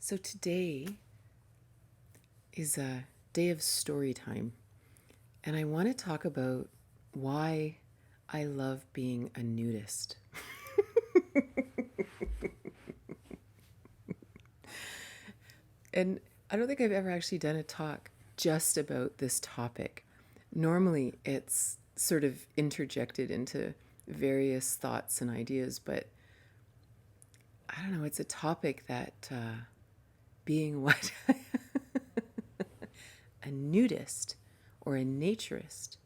So today is a day of story time, and I want to talk about why I love being a nudist. And I don't think I've ever actually done a talk just about this topic. Normally, it's sort of interjected into various thoughts and ideas, but I don't know, it's a topic that being what? A nudist or a naturist.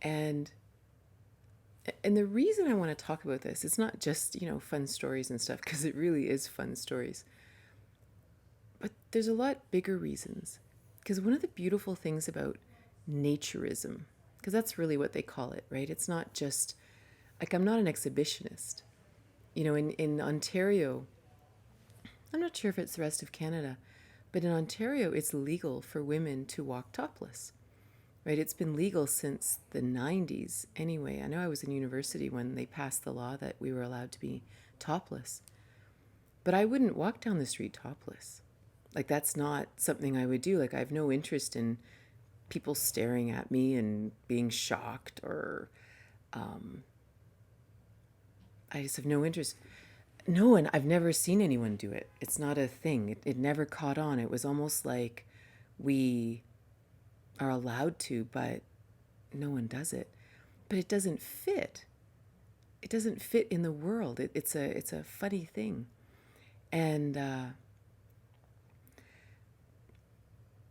And and the reason I want to talk about this, it's not just, fun stories and stuff, because it really is fun stories. But there's a lot bigger reasons. Because one of the beautiful things about naturism, because that's really what they call it, right? It's not just, like, I'm not an exhibitionist. In Ontario, I'm not sure if it's the rest of Canada, but in Ontario, it's legal for women to walk topless, right? It's been legal since the 90s anyway. I know I was in university when they passed the law that we were allowed to be topless. But I wouldn't walk down the street topless. Like, that's not something I would do. Like, I have no interest in people staring at me and being shocked, or I just have no interest. No, and I've never seen anyone do it. It's not a thing. It never caught on. It was almost like we are allowed to, but no one does it. But it doesn't fit. It doesn't fit in the world. It's a funny thing. And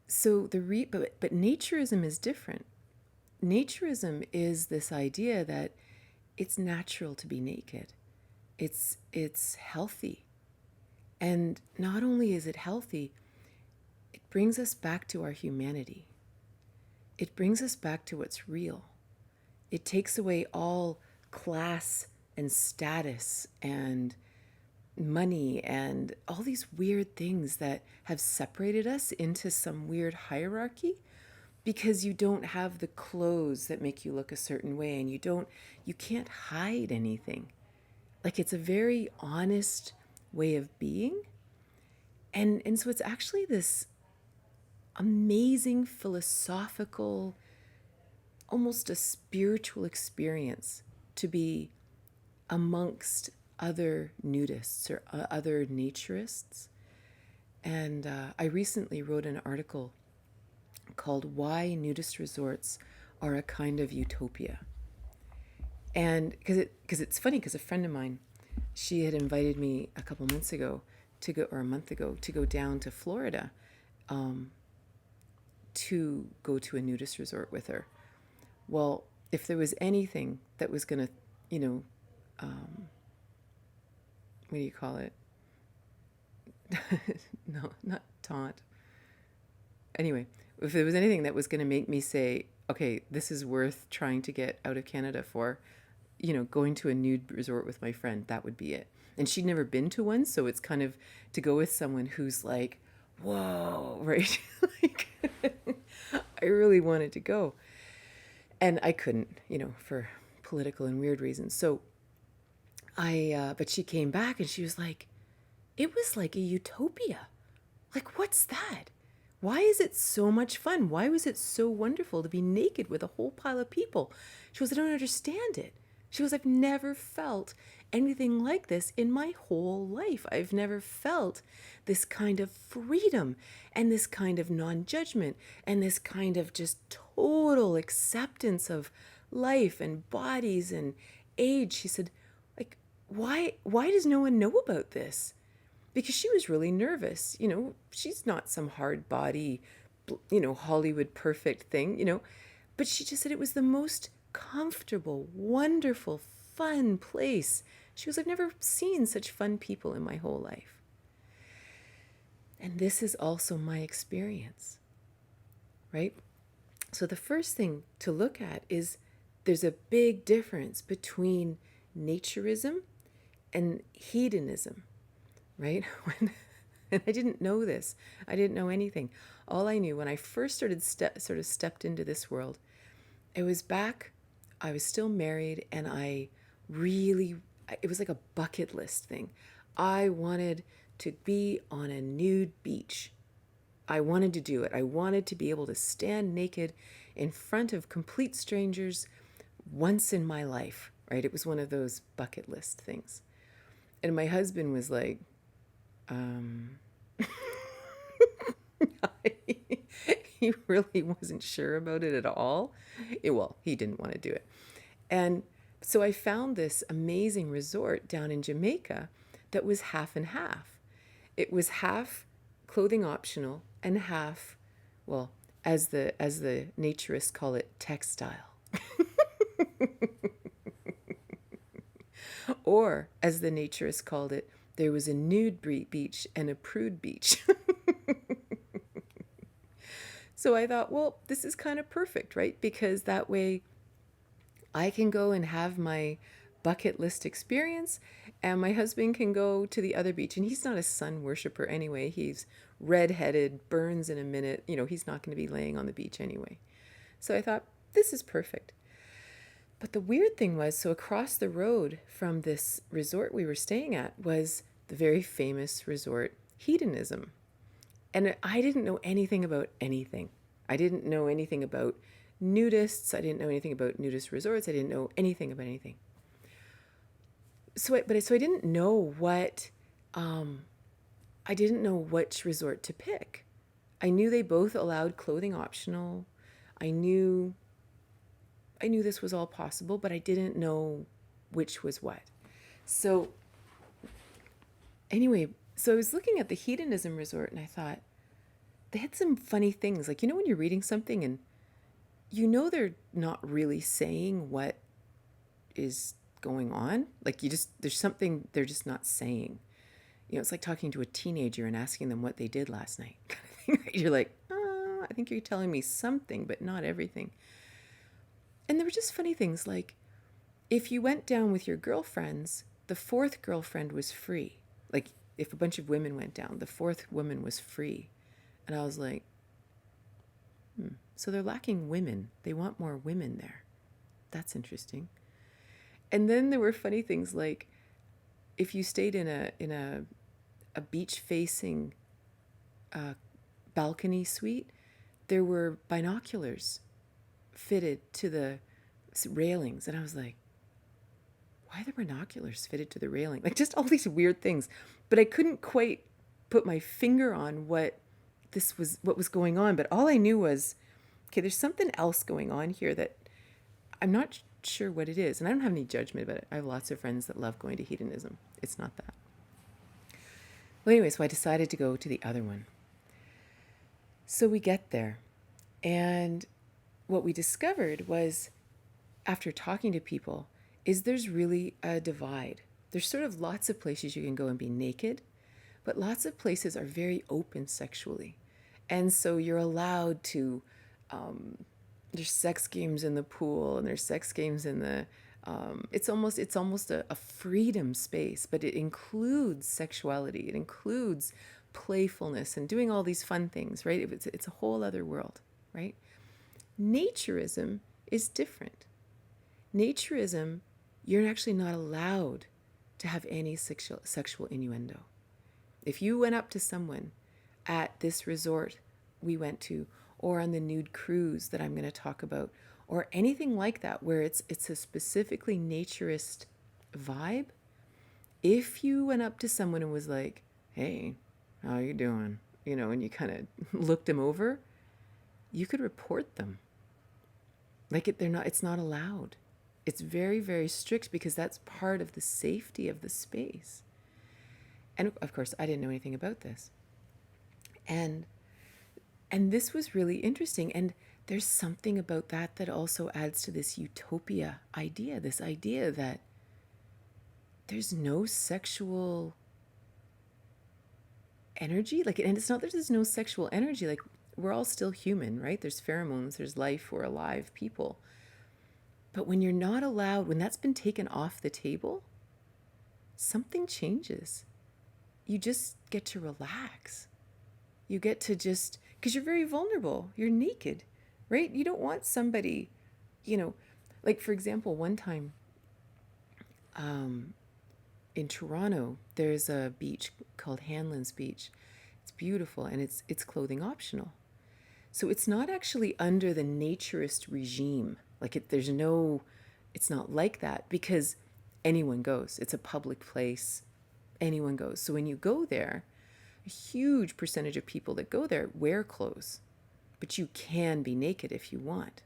so but naturism is different. Naturism is this idea that it's natural to be naked. It's healthy. And not only is it healthy, it brings us back to our humanity. It brings us back to what's real. It takes away all class and status and money and all these weird things that have separated us into some weird hierarchy, because you don't have the clothes that make you look a certain way, and you can't hide anything. Like, it's a very honest way of being. And so it's actually this amazing philosophical, almost a spiritual experience to be amongst other nudists or other naturists. And I recently wrote an article called "Why Nudist Resorts Are a Kind of Utopia." And because it's funny, because a friend of mine, she had invited me a couple months ago to go, or a month ago, to go down to Florida to go to a nudist resort with her. Well, if there was anything that was going to, what do you call it? No, not taunt. Anyway, if there was anything that was going to make me say, okay, this is worth trying to get out of Canada for, going to a nude resort with my friend, that would be it. And she'd never been to one, so it's kind of to go with someone who's like, whoa, right? Like, I really wanted to go. And I couldn't, for political and weird reasons. So but she came back and she was like, it was like a utopia. Like, what's that? Why is it so much fun? Why was it so wonderful to be naked with a whole pile of people? She goes, I don't understand it. She goes, I've never felt anything like this in my whole life. I've never felt this kind of freedom and this kind of non-judgment and this kind of just total acceptance of life and bodies and age. She said, like, why does no one know about this? Because she was really nervous. She's not some hard body, Hollywood perfect thing, but she just said it was the most comfortable, wonderful, fun place. She goes, I've never seen such fun people in my whole life. And this is also my experience, right? So the first thing to look at is there's a big difference between naturism and hedonism, right? And I didn't know this. I didn't know anything. All I knew when I first stepped into this world, it was back, I was still married, and it was like a bucket list thing. I wanted to be on a nude beach. I wanted to do it. I wanted to be able to stand naked in front of complete strangers once in my life, right? It was one of those bucket list things. And my husband was like, he really wasn't sure about it at all. Well, he didn't want to do it. And so I found this amazing resort down in Jamaica that was half and half. It was half clothing optional and half, well, as the naturists call it, textile. Or, as the naturists called it, there was a nude beach and a prude beach. So I thought, well, this is kind of perfect, right? Because that way I can go and have my bucket list experience, and my husband can go to the other beach. And he's not a sun worshiper anyway. He's redheaded, burns in a minute. He's not going to be laying on the beach anyway. So I thought, this is perfect. But the weird thing was, so across the road from this resort we were staying at was the very famous resort Hedonism. And I didn't know anything about anything. I didn't know anything about nudists. I didn't know anything about nudist resorts. I didn't know anything about anything. So I didn't know I didn't know which resort to pick. I knew they both allowed clothing optional. I knew this was all possible, but I didn't know which was what. So anyway, so I was looking at the hedonism resort and I thought, they had some funny things. Like, when you're reading something and they're not really saying what is going on. Like, there's something they're just not saying. It's like talking to a teenager and asking them what they did last night. You're like, I think you're telling me something, but not everything. And there were just funny things like, if you went down with your girlfriends, the fourth girlfriend was free. Like, if a bunch of women went down, the fourth woman was free. And I was like, so they're lacking women. They want more women there. That's interesting. And then there were funny things like, if you stayed in a beach facing balcony suite, there were binoculars fitted to the railings. And I was like, why are the binoculars fitted to the railing? Like, just all these weird things. But I couldn't quite put my finger on what was going on. But all I knew was, okay, there's something else going on here that I'm not sure what it is. And I don't have any judgment about it. I have lots of friends that love going to hedonism. It's not that. Well, anyway, so I decided to go to the other one. So we get there. And what we discovered was, after talking to people, is there's really a divide. There's sort of lots of places you can go and be naked, but lots of places are very open sexually. And so you're allowed to, there's sex games in the pool, and there's sex games in the, it's almost a freedom space, but it includes sexuality. It includes playfulness and doing all these fun things, right? It's a whole other world, right? Naturism is different. Naturism, you're actually not allowed to have any sexual innuendo. If you went up to someone at this resort we went to, or on the nude cruise that I'm going to talk about, or anything like that, where it's a specifically naturist vibe, if you went up to someone and was like, hey, how you doing? And you kind of looked them over, you could report them. Like, it's not allowed. It's very, very strict, because that's part of the safety of the space. And of course, I didn't know anything about this. And this was really interesting. And there's something about that also adds to this utopia idea, this idea that there's no sexual energy. Like, and it's not that there's no sexual energy. Like, we're all still human, right? There's pheromones, there's life, we're alive people. But when you're not allowed, when that's been taken off the table, something changes. You just get to relax. You get to just, because you're very vulnerable. You're naked, right? You don't want somebody, like, for example, one time, in Toronto, there's a beach called Hanlan's Beach. It's beautiful, and it's clothing optional. So it's not actually under the naturist regime. Like there's no, it's not like that because anyone goes. It's a public place. Anyone goes. So when you go there, a huge percentage of people that go there wear clothes, but you can be naked if you want.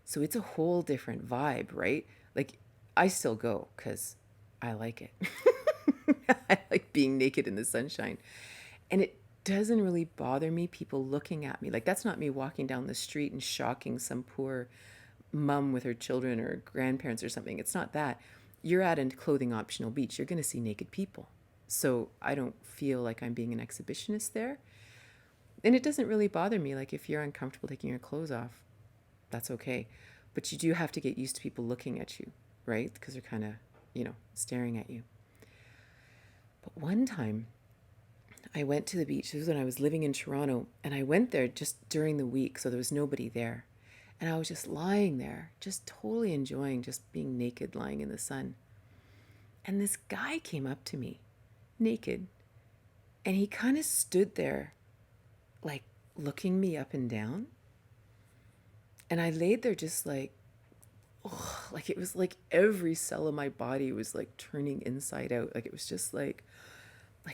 So it's a whole different vibe, right? Like I still go because I like it. I like being naked in the sunshine. And it doesn't really bother me, people looking at me. Like that's not me walking down the street and shocking some poor mom with her children or grandparents or something. It's not that. You're at a clothing optional beach. You're going to see naked people. So I don't feel like I'm being an exhibitionist there. And it doesn't really bother me. Like if you're uncomfortable taking your clothes off, that's okay. But you do have to get used to people looking at you, right? Because they're kind of, staring at you. But one time I went to the beach. This was when I was living in Toronto, and I went there just during the week, so there was nobody there. And I was just lying there, just totally enjoying just being naked, lying in the sun. And this guy came up to me, naked, and he kind of stood there, like looking me up and down. And I laid there just like, oh, like it was like every cell of my body was like turning inside out. Like it was just like,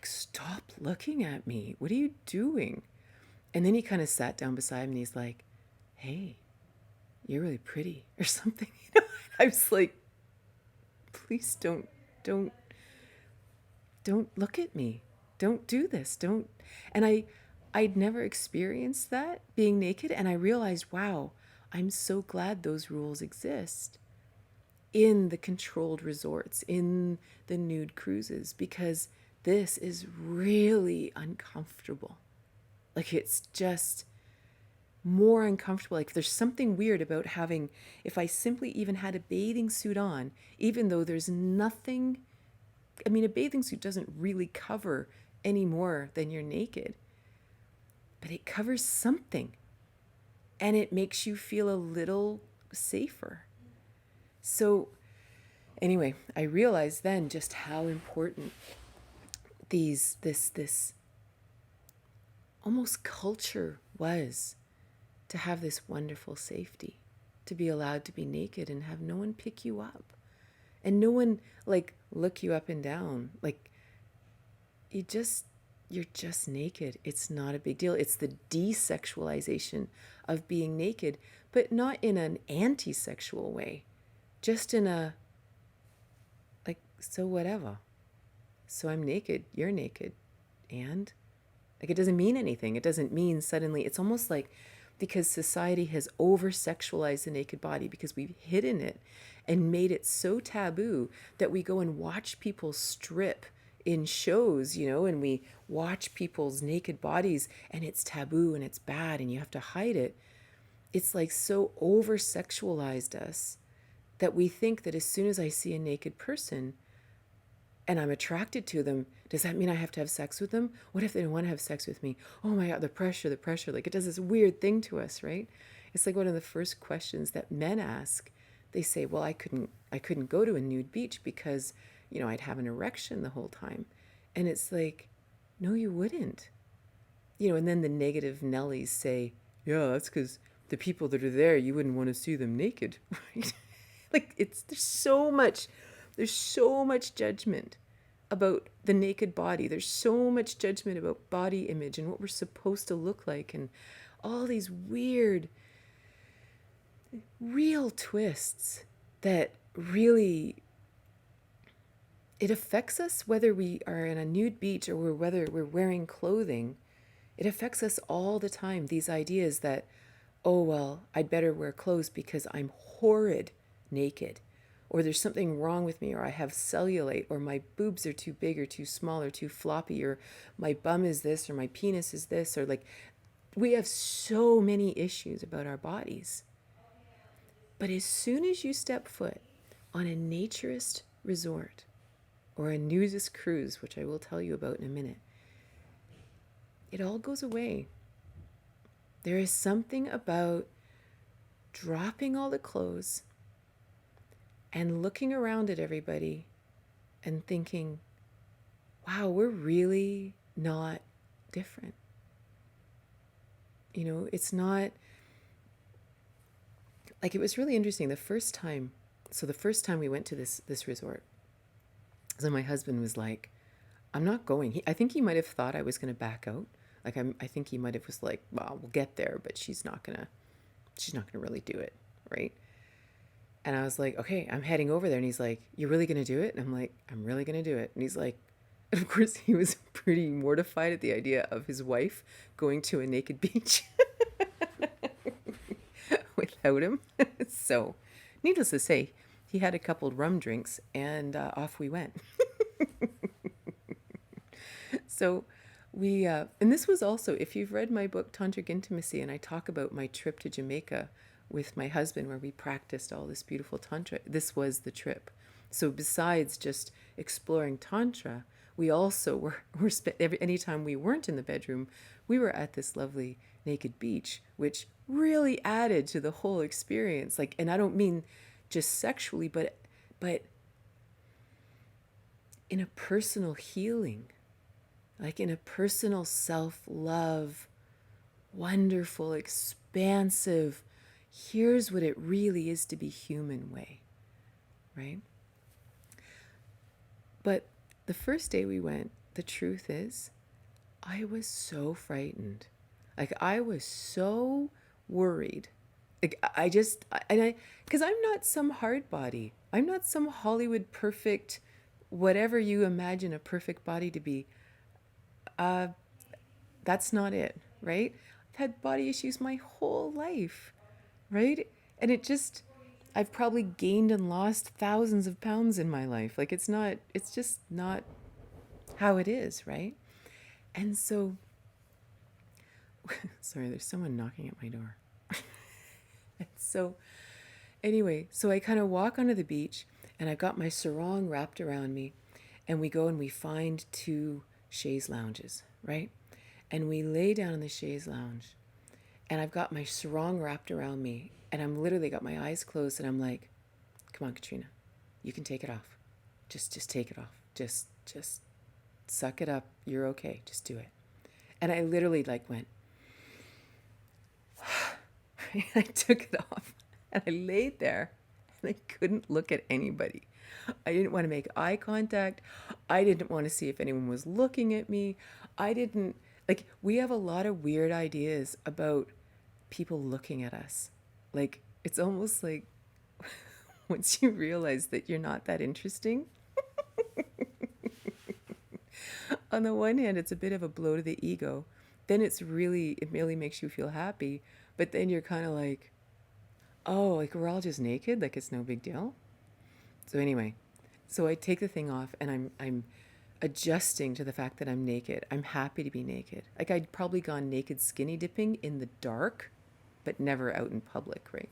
stop looking at me. What are you doing? And then he kind of sat down beside me and he's like, hey, you're really pretty or something. I was like, please don't look at me. Don't do this. Don't. And I'd never experienced that being naked. And I realized, wow, I'm so glad those rules exist in the controlled resorts, in the nude cruises, because this is really uncomfortable. Like it's just more uncomfortable. Like there's something weird about having, if I simply even had a bathing suit on, even though there's nothing, I mean, a bathing suit doesn't really cover any more than you're naked, but it covers something and it makes you feel a little safer. So anyway, I realized then just how important this almost culture was to have this wonderful safety, to be allowed to be naked and have no one pick you up and no one like look you up and down. Like you're just naked. It's not a big deal. It's the desexualization of being naked, but not in an anti-sexual way, just in a like, so whatever. So I'm naked, you're naked, and like it doesn't mean anything. It doesn't mean suddenly, it's almost like because society has over-sexualized the naked body because we've hidden it and made it so taboo that we go and watch people strip in shows, and we watch people's naked bodies and it's taboo and it's bad and you have to hide it. It's like so over-sexualized us that we think that as soon as I see a naked person and I'm attracted to them, does that mean I have to have sex with them? What if they don't want to have sex with me? Oh my God, the pressure. Like it does this weird thing to us, right? It's like one of the first questions that men ask. They say, well, I couldn't go to a nude beach because, I'd have an erection the whole time. And it's like, no, you wouldn't. And then the negative Nellies say, yeah, that's because the people that are there, you wouldn't want to see them naked, right? Like there's so much judgment about the naked body. There's so much judgment about body image and what we're supposed to look like and all these weird, real twists that really, it affects us whether we are in a nude beach or whether we're wearing clothing. It affects us all the time. These ideas that, oh, well, I'd better wear clothes because I'm horrid naked, or there's something wrong with me, or I have cellulite, or my boobs are too big or too small or too floppy, or my bum is this, or my penis is this, or like we have so many issues about our bodies. But as soon as you step foot on a naturist resort or a nudist cruise, which I will tell you about in a minute, it all goes away. There is something about dropping all the clothes and looking around at everybody and thinking, wow, we're really not different. You know, it's not like, it was really interesting the first time. So the first time we went to this resort, so my husband was like, I'm not going. I think he might have thought I was going to back out. Like, I think he might have was like, well, we'll get there, but she's not gonna really do it, right? And I was like, okay, I'm heading over there. And he's like, you're really gonna do it? And I'm like, I'm really gonna do it. And he's like, and of course, he was pretty mortified at the idea of his wife going to a naked beach without him. So, needless to say, he had a couple rum drinks, and off we went. So and this was also, if you've read my book, Tantric Intimacy, and I talk about my trip to Jamaica with my husband where we practiced all this beautiful Tantra, this was the trip. So besides just exploring Tantra, we also were anytime we weren't in the bedroom, we were at this lovely naked beach, which really added to the whole experience. Like, and I don't mean just sexually, but in a personal healing, like in a personal self-love, wonderful, expansive, here's what it really is to be human way, right? But the first day we went, the truth is, I was so frightened. Like, I was so worried. Like, because I'm not some hard body. I'm not some Hollywood perfect, whatever you imagine a perfect body to be. That's not it, right? I've had body issues my whole life, right? And I've probably gained and lost thousands of pounds in my life. Like, it's just not how it is, right? And so, sorry, there's someone knocking at my door. And so, anyway, so I kind of walk onto the beach, and I've got my sarong wrapped around me, and we go and we find two chaise lounges, right? And we lay down in the chaise lounge, and I've got my sarong wrapped around me, and I'm literally got my eyes closed, and I'm like, come on, Katrina, you can take it off. Just take it off. Just suck it up. You're okay. Just do it. And I literally like went, I took it off, and I laid there, and I couldn't look at anybody. I didn't want to make eye contact. I didn't want to see if anyone was looking at me. I didn't, like, we have a lot of weird ideas about people looking at us. Like, it's almost like once you realize that you're not that interesting, on the one hand, it's a bit of a blow to the ego. Then it really makes you feel happy. But then you're kind of like, oh, like, we're all just naked? Like, it's no big deal? So anyway, so I take the thing off, and I'm adjusting to the fact that I'm naked. I'm happy to be naked. Like, I'd probably gone naked skinny dipping in the dark, but never out in public, right?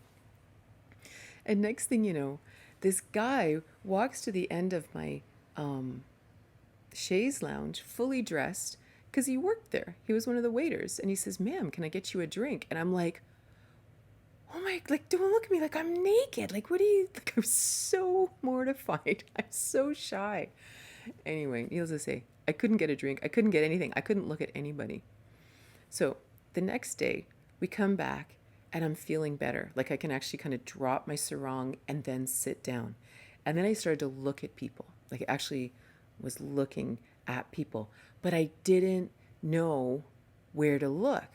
And next thing you know, this guy walks to the end of my chaise lounge, fully dressed, because he worked there. He was one of the waiters, and he says, "Ma'am, can I get you a drink?" And I'm like, oh my, like, don't look at me, like, I'm naked. Like, what do you, like, I'm so mortified. I'm so shy. Anyway, needless to say, I couldn't get a drink. I couldn't get anything. I couldn't look at anybody. So the next day, we come back, and I'm feeling better. Like, I can actually kind of drop my sarong and then sit down. And then I started to look at people. Like, I actually was looking at people, but I didn't know where to look,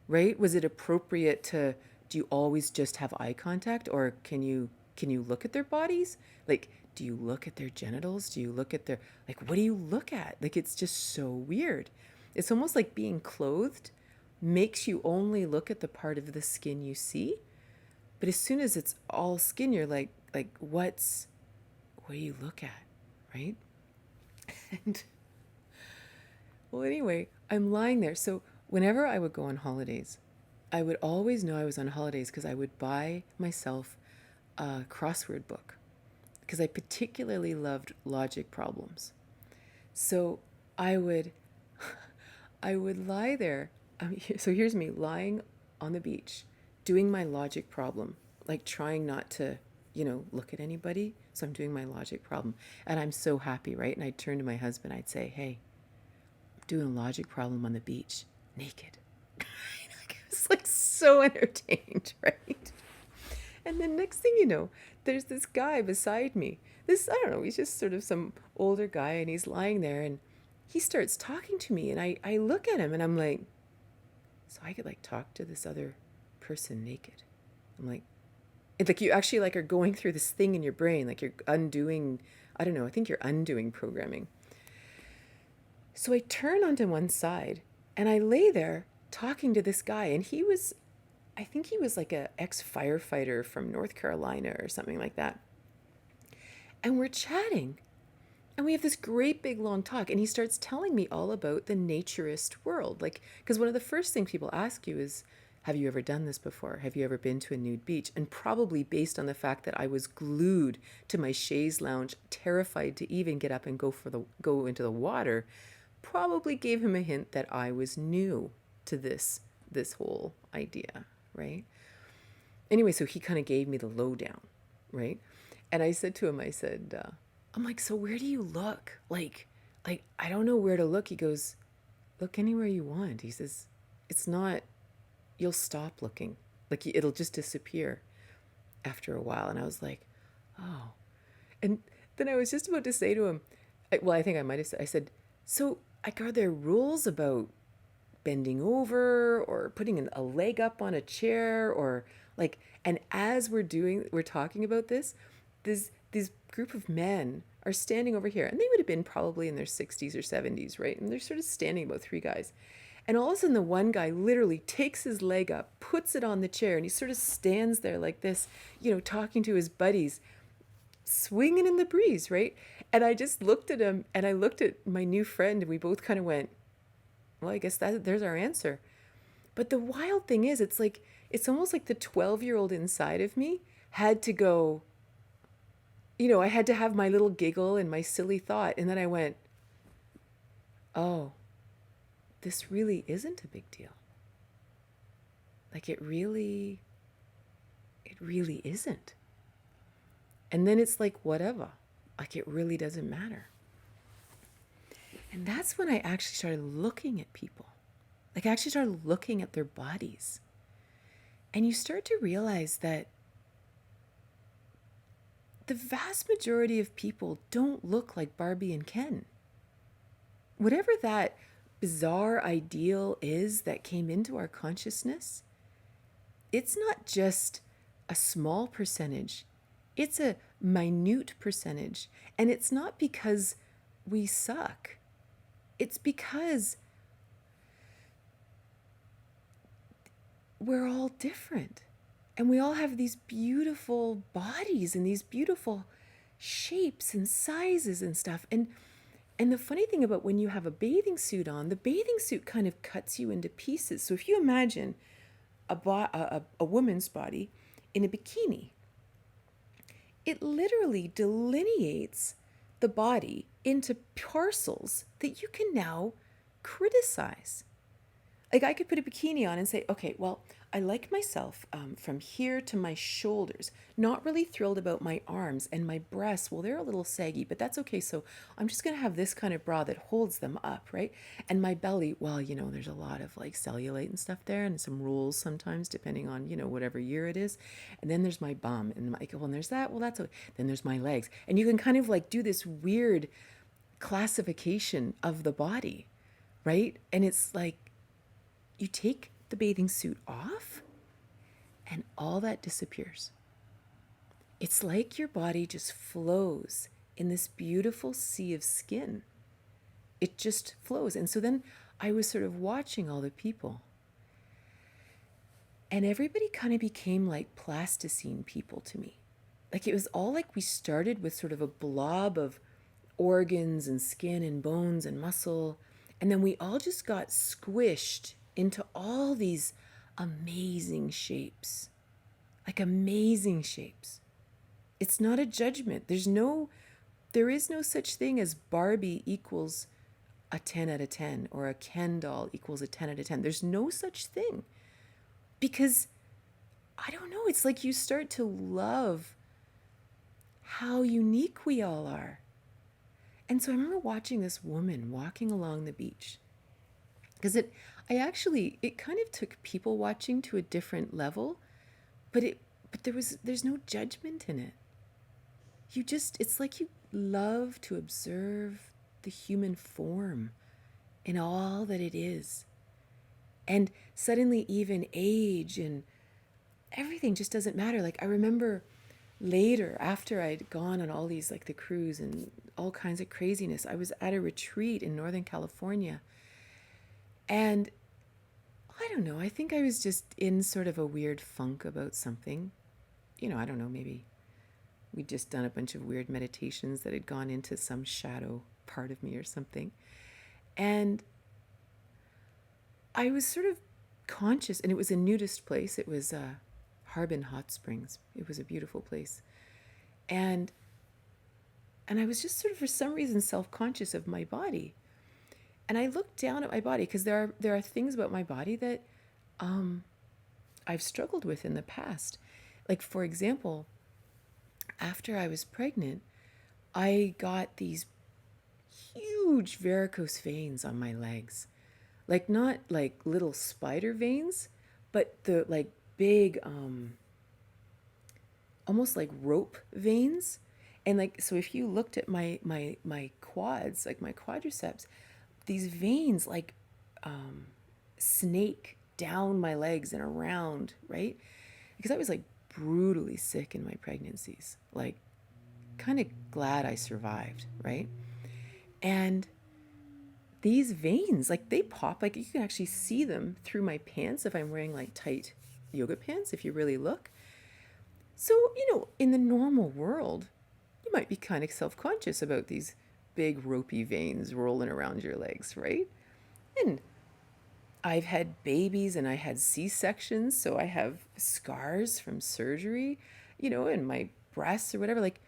right? Was it appropriate to, do you always just have eye contact, or can you look at their bodies? Like, do you look at their genitals? Do you look at their, like, what do you look at? Like, it's just so weird. It's almost like being clothed makes you only look at the part of the skin you see. But as soon as it's all skin, you're like what do you look at, right? And well, anyway, I'm lying there. So whenever I would go on holidays, I would always know I was on holidays because I would buy myself a crossword book because I particularly loved logic problems. So I would lie there. So here's me lying on the beach doing my logic problem, like trying not to look at anybody. So I'm doing my logic problem. And I'm so happy, right? And I'd turn to my husband, I'd say, hey, I'm doing a logic problem on the beach, naked. Like, I was like so entertained, right? And then next thing you know, there's this guy beside me. I don't know, he's just sort of some older guy, and he's lying there, and he starts talking to me. And I look at him and I'm like, so I could like talk to this other person naked. I'm like, it's like you actually like are going through this thing in your brain, like you're undoing, I don't know, I think you're undoing programming. So I turn onto one side and I lay there talking to this guy, and I think he was like a ex-firefighter from North Carolina or something like that. And we're chatting and we have this great big long talk, and he starts telling me all about the naturist world. Like, because one of the first things people ask you is, have you ever done this before? Have you ever been to a nude beach? And probably based on the fact that I was glued to my chaise lounge, terrified to even get up and go into the water, probably gave him a hint that I was new to this whole idea, right? Anyway, so he kind of gave me the lowdown, right? And I said to him, I'm like, so where do you look? Like I don't know where to look. He goes, look anywhere you want. He says, it's not, you'll stop looking. Like it'll just disappear after a while. And I was like, oh. And then I was just about to say to him, I think I might have said, I said, so like, are there rules about bending over or putting a leg up on a chair or like, and as we're talking about these group of men are standing over here, and they would have been probably in their 60s or 70s, right? And they're sort of standing about three guys. And all of a sudden, the one guy literally takes his leg up, puts it on the chair, and he sort of stands there like this, talking to his buddies, swinging in the breeze, right? And I just looked at him, and I looked at my new friend, and we both kind of went, well, I guess there's our answer. But the wild thing is, it's almost like the 12-year-old inside of me had to go, I had to have my little giggle and my silly thought. And then I went, oh, this really isn't a big deal. Like it really isn't. And then it's like, whatever, like it really doesn't matter. And that's when I actually started looking at people. Like I actually started looking at their bodies. And you start to realize that the vast majority of people don't look like Barbie and Ken. Whatever that bizarre ideal is that came into our consciousness, it's not just a small percentage, it's a minute percentage. And it's not because we suck. It's because we're all different. And we all have these beautiful bodies and these beautiful shapes and sizes and stuff. And the funny thing about when you have a bathing suit on, the bathing suit kind of cuts you into pieces. So if you imagine a woman's body in a bikini, it literally delineates the body into parcels that you can now criticize. Like I could put a bikini on and say, okay, well, I like myself from here to my shoulders. Not really thrilled about my arms and my breasts. Well, they're a little saggy, but that's okay. So I'm just going to have this kind of bra that holds them up, right? And my belly, well, there's a lot of like cellulite and stuff there and some rules sometimes depending on, whatever year it is. And then there's my bum and and there's that. Well, that's okay. Then there's my legs. And you can kind of like do this weird classification of the body, right? And it's like, you take the bathing suit off and all that disappears. It's like your body just flows in this beautiful sea of skin. It just flows. And so then I was sort of watching all the people, and everybody kind of became like plasticine people to me. Like it was all like we started with sort of a blob of organs and skin and bones and muscle, and then we all just got squished into all these amazing shapes, like amazing shapes. It's not a judgment. There is no such thing as Barbie equals a 10 out of 10 or a Ken doll equals a 10 out of 10. There's no such thing, because I don't know. It's like you start to love how unique we all are. And so I remember watching this woman walking along the beach, because it kind of took people watching to a different level, but there's no judgment in it. It's like you love to observe the human form in all that it is. And suddenly even age and everything just doesn't matter. Like I remember later, after I'd gone on all these, like the cruise and all kinds of craziness, I was at a retreat in Northern California. And I don't know, I think I was just in sort of a weird funk about something. I don't know, maybe we'd just done a bunch of weird meditations that had gone into some shadow part of me or something. And I was sort of conscious, and it was a nudist place. It was Harbin Hot Springs. It was a beautiful place. And I was just sort of, for some reason, self-conscious of my body. And I looked down at my body, because there are things about my body that I've struggled with in the past. Like, for example, after I was pregnant, I got these huge varicose veins on my legs. Like, not like little spider veins, but the like big, almost like rope veins. And like, so if you looked at my quads, like my quadriceps, these veins like snake down my legs and around, right? Because I was like brutally sick in my pregnancies, like kind of glad I survived, right? And these veins, like they pop, like you can actually see them through my pants if I'm wearing like tight yoga pants, if you really look. So, in the normal world, you might be kind of self-conscious about these big ropey veins rolling around your legs, right? And I've had babies and I had C-sections, so I have scars from surgery, in my breasts or whatever. Like,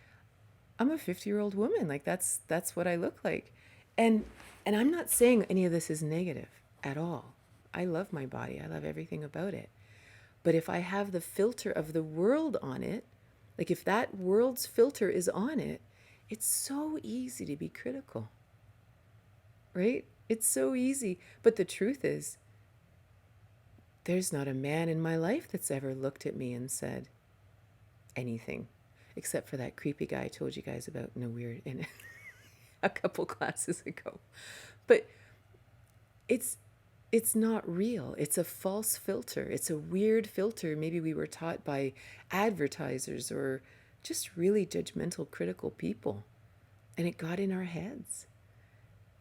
I'm a 50-year-old woman. Like, that's what I look like. And I'm not saying any of this is negative at all. I love my body. I love everything about it. But if I have the filter of the world on it, like if that world's filter is on it, it's so easy to be critical, right? It's so easy. But the truth is, there's not a man in my life that's ever looked at me and said anything, except for that creepy guy I told you guys about in a couple classes ago. But it's not real. It's a false filter. It's a weird filter. Maybe we were taught by advertisers or just really judgmental, critical people, and it got in our heads.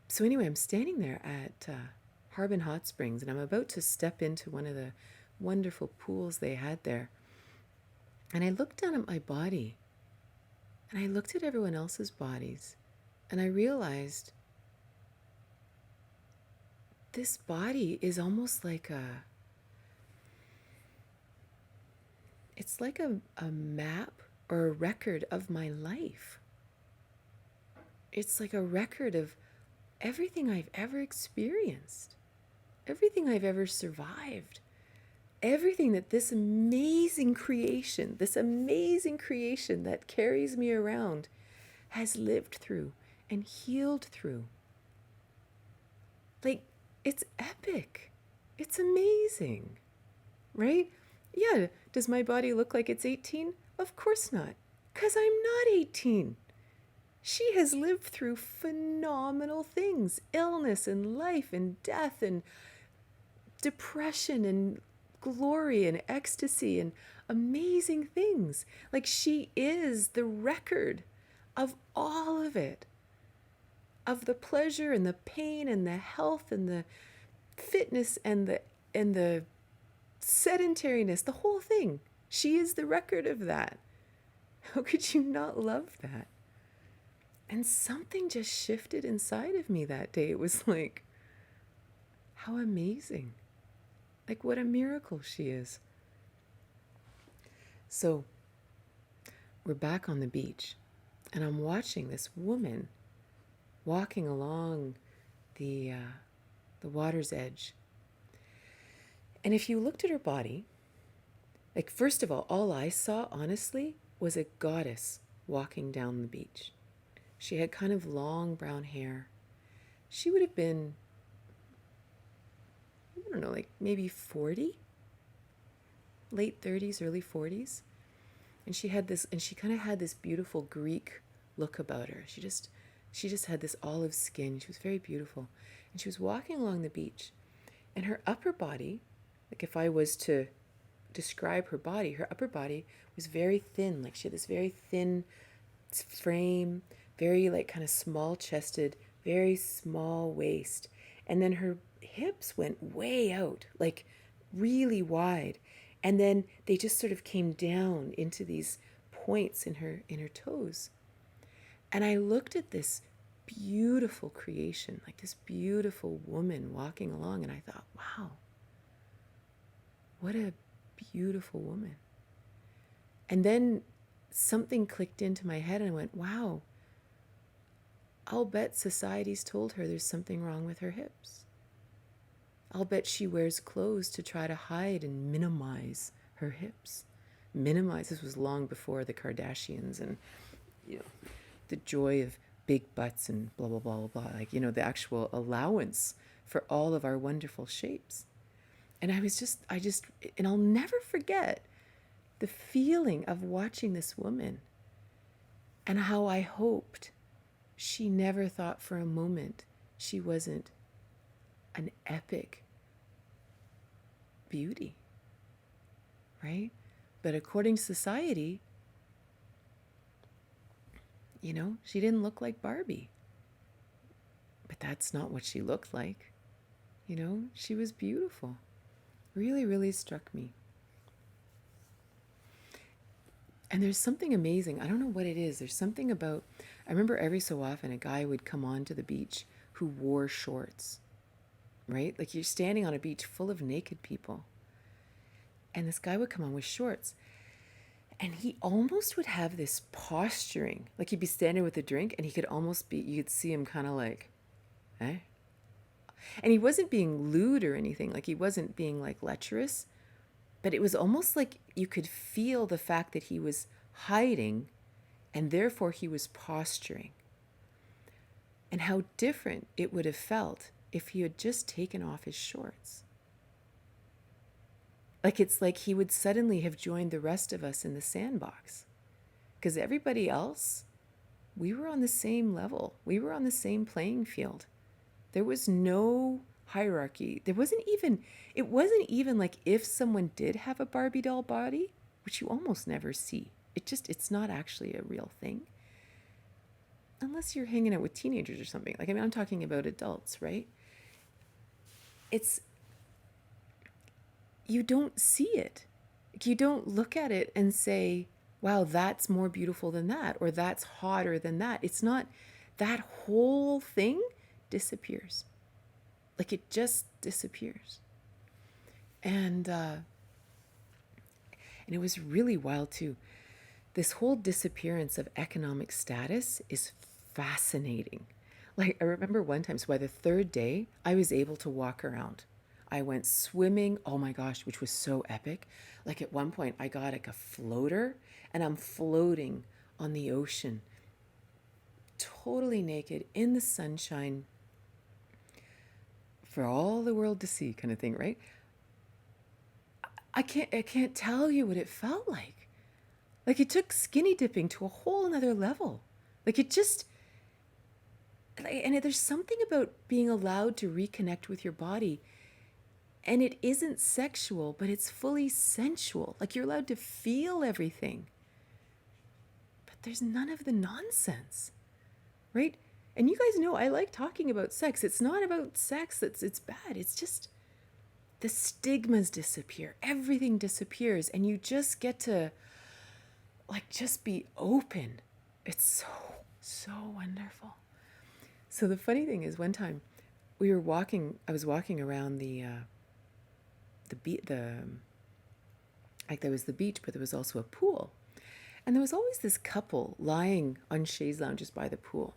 So anyway, I'm standing there at Harbin Hot Springs, and I'm about to step into one of the wonderful pools they had there. And I looked down at my body, and I looked at everyone else's bodies, and I realized this body is almost like it's like a map or a record of my life. It's like a record of everything I've ever experienced, everything I've ever survived, everything that this amazing creation that carries me around has lived through and healed through. Like, it's epic. It's amazing, right? Yeah, does my body look like it's 18? Of course not, because I'm not 18. She has lived through phenomenal things, illness and life and death and depression and glory and ecstasy and amazing things. Like, she is the record of all of it, of the pleasure and the pain and the health and the fitness and the sedentariness, the whole thing. She is the record of that. How could you not love that? And something just shifted inside of me that day. It was like, how amazing. Like, what a miracle she is. So we're back on the beach, and I'm watching this woman walking along the water's edge. And if you looked at her body, like, first of all I saw, honestly, was a goddess. walking down the beach. She had kind of long brown hair. She would have been, I don't know, like maybe 40, late 30s, early 40s. And she had this, and she kind of had this beautiful Greek look about her. She just had this olive skin. She was very beautiful. And she was walking along the beach. And her upper body, like if I was to describe her body, her upper body was very thin. Like she had this very thin frame, very like kind of small chested, very small waist. And then her hips went way out, like really wide. And then they just sort of came down into these points in her toes. And I looked at this beautiful creation, like this beautiful woman walking along, and I thought, wow, what a beautiful woman. And then something clicked into my head and I went, wow, I'll bet society's told her there's something wrong with her hips. I'll bet she wears clothes to try to hide and minimize her hips. Minimize, this was long before the Kardashians and, the joy of big butts and blah, blah, blah, blah, blah. Like, the actual allowance for all of our wonderful shapes. And and I'll never forget the feeling of watching this woman and how I hoped she never thought for a moment she wasn't an epic beauty, right? But according to society, she didn't look like Barbie. But that's not what she looked like. She was beautiful. Really, really struck me. And there's something amazing. I don't know what it is. There's something about, I remember every so often a guy would come onto the beach who wore shorts, right? Like you're standing on a beach full of naked people. And this guy would come on with shorts. And he almost would have this posturing. Like he'd be standing with a drink and he could almost be, you could see him kind of like, eh? And he wasn't being lewd or anything. Like he wasn't being like lecherous. But it was almost like you could feel the fact that he was hiding and therefore he was posturing. And how different it would have felt if he had just taken off his shorts. Like it's like he would suddenly have joined the rest of us in the sandbox. Because everybody else, we were on the same level. We were on the same playing field. There was no hierarchy. It wasn't even like if someone did have a Barbie doll body, which you almost never see. It's not actually a real thing. Unless you're hanging out with teenagers or something. Like, I'm talking about adults, right? You don't see it. You don't look at it and say, wow, that's more beautiful than that, or that's hotter than that. It's not, that whole thing disappears. Like it just disappears. And it was really wild too. This whole disappearance of economic status is fascinating. Like I remember one time, so by the third day, I was able to walk around. I went swimming, oh my gosh, which was so epic. Like at one point I got like a floater and I'm floating on the ocean, totally naked in the sunshine for all the world to see kind of thing, right? I can't tell you what it felt like. Like it took skinny dipping to a whole another level. Like it just, and there's something about being allowed to reconnect with your body. And it isn't sexual, but it's fully sensual. Like you're allowed to feel everything. But there's none of the nonsense, right? And you guys know I like talking about sex. It's not about sex it's bad. It's just the stigmas disappear. Everything disappears. And you just get to like just be open. It's so wonderful. So the funny thing is one time I was walking around like there was the beach, but there was also a pool. And there was always this couple lying on chaise lounges by the pool.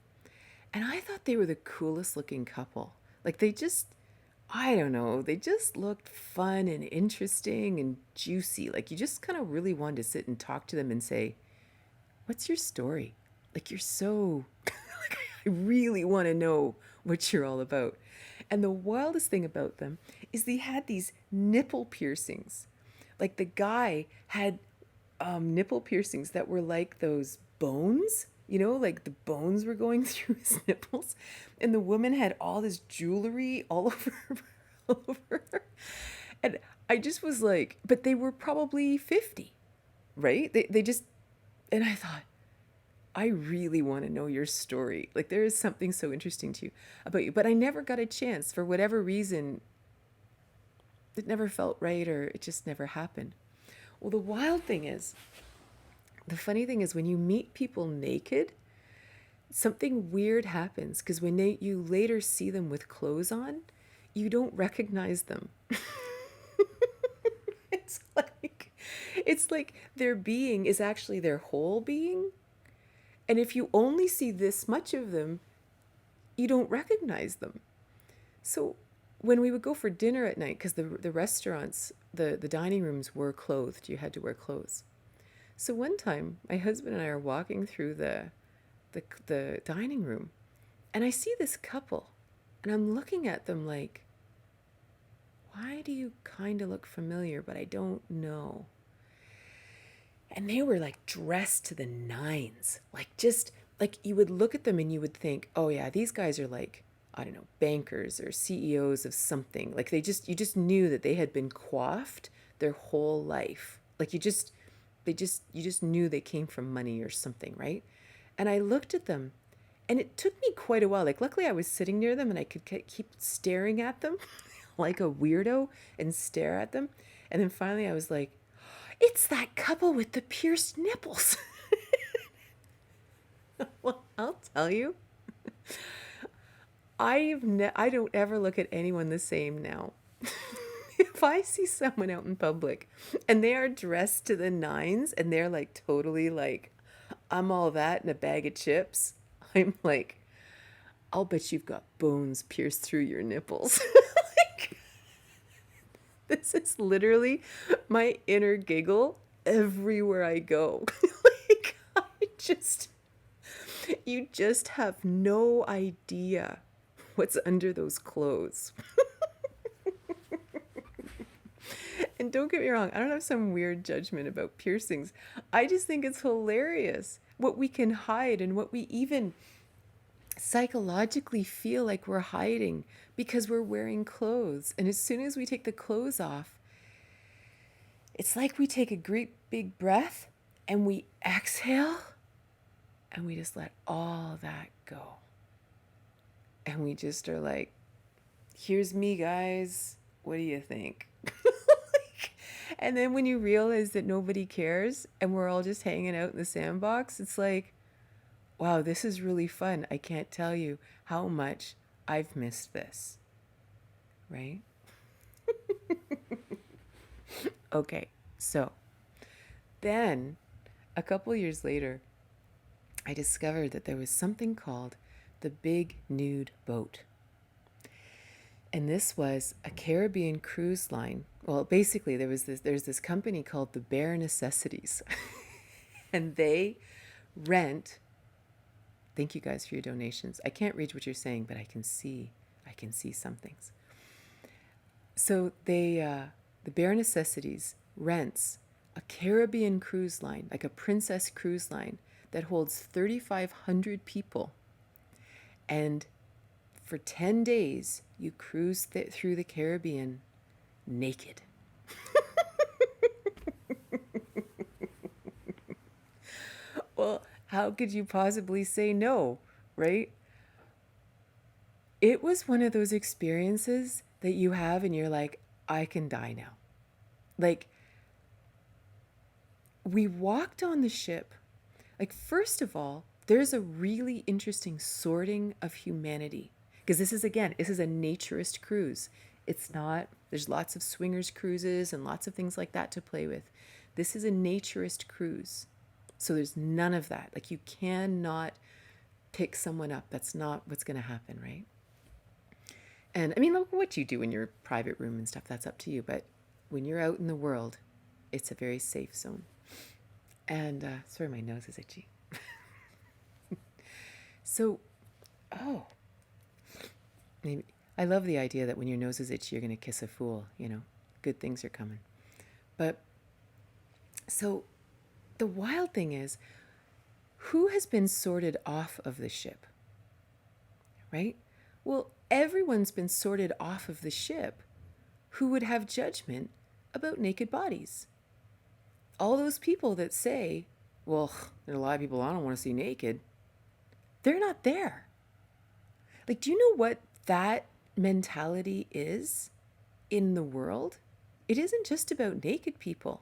And I thought they were the coolest looking couple. Like I don't know, they just looked fun and interesting and juicy. Like you just kind of really wanted to sit and talk to them and say, what's your story? Like, you're so, like, I really want to know what you're all about. And the wildest thing about them is they had these nipple piercings. Like, the guy had nipple piercings that were like those bones, like the bones were going through his nipples. And the woman had all this jewelry all over her, all over her. And I just was like, but they were probably 50, right? They just, and I thought, I really want to know your story. Like, there is something so interesting to you about you. But I never got a chance. For whatever reason, it never felt right, or it just never happened. Well, the funny thing is when you meet people naked, something weird happens, because when you later see them with clothes on, you don't recognize them. It's like it's like their being is actually their whole being. And if you only see this much of them, you don't recognize them. So when we would go for dinner at night, because the restaurants, the dining rooms were clothed, you had to wear clothes. So one time, my husband and I are walking through the dining room, and I see this couple, and I'm looking at them like, why do you kind of look familiar, but I don't know. And they were like dressed to the nines, like just like you would look at them and you would think, oh yeah, these guys are like, I don't know, bankers or CEOs of something. Like you just knew that they had been coiffed their whole life. Like you just knew they came from money or something, right? And I looked at them, and it took me quite a while. Like, luckily I was sitting near them and I could keep staring at them like a weirdo and stare at them. And then finally I was like, it's that couple with the pierced nipples. Well, I'll tell you, I don't ever look at anyone the same now. If I see someone out in public and they are dressed to the nines and they're like totally like, I'm all that in a bag of chips, I'm like, I'll bet you've got bones pierced through your nipples. Like, this is literally my inner giggle everywhere I go. Like, you just have no idea what's under those clothes. And don't get me wrong, I don't have some weird judgment about piercings. I just think it's hilarious what we can hide and what we even psychologically feel like we're hiding because we're wearing clothes. And as soon as we take the clothes off, it's like we take a great big breath and we exhale and we just let all that go. And we just are like, here's me, guys. What do you think? And then when you realize that nobody cares and we're all just hanging out in the sandbox, it's like, wow, this is really fun. I can't tell you how much I've missed this. Right? Okay, so then a couple years later, I discovered that there was something called the Big Nude Boat. And this was a Caribbean cruise line. Well, basically there's this company called the Bare Necessities. And they rent, thank you guys for your donations. I can't read what you're saying, but I can see some things. So the Bare Necessities rents a Caribbean cruise line, like a princess cruise line that holds 3,500 people. And for 10 days, you cruise through the Caribbean naked. Well, how could you possibly say no, right? It was one of those experiences that you have and you're like, I can die now. Like, we walked on the ship. Like, first of all, there's a really interesting sorting of humanity. Because this is a naturist cruise. It's not, there's lots of swingers cruises and lots of things like that to play with. This is a naturist cruise. So there's none of that. Like, you cannot pick someone up. That's not what's going to happen, right? And I mean, look what you do in your private room and stuff. That's up to you. But when you're out in the world, it's a very safe zone. And sorry, my nose is itchy. So, oh, maybe I love the idea that when your nose is itchy, you're going to kiss a fool, good things are coming. But so the wild thing is, who has been sorted off of the ship, right? Well, everyone's been sorted off of the ship who would have judgment about naked bodies. All those people that say, well, there are a lot of people I don't want to see naked, they're not there. Like, do you know what that mentality is in the world? It isn't just about naked people.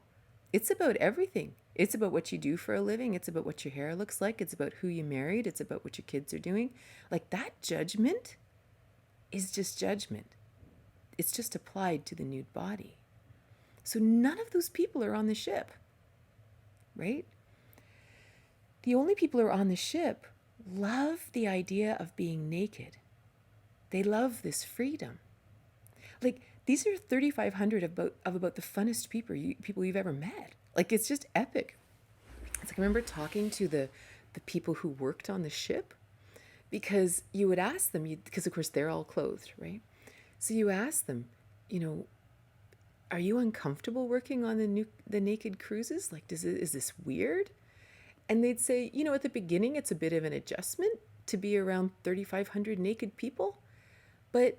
It's about everything. It's about what you do for a living. It's about what your hair looks like. It's about who you married. It's about what your kids are doing. Like, that judgment is just judgment. It's just applied to the nude body. So none of those people are on the ship, right? The only people who are on the ship love the idea of being naked. They love this freedom. Like, these are 3,500 of about the funnest people you've ever met. Like, it's just epic. It's like, I remember talking to the people who worked on the ship, because you would ask them, because of course they're all clothed, right? So you ask them, are you uncomfortable working on the naked cruises? Like, is this weird? And they'd say, at the beginning, it's a bit of an adjustment to be around 3,500 naked people. But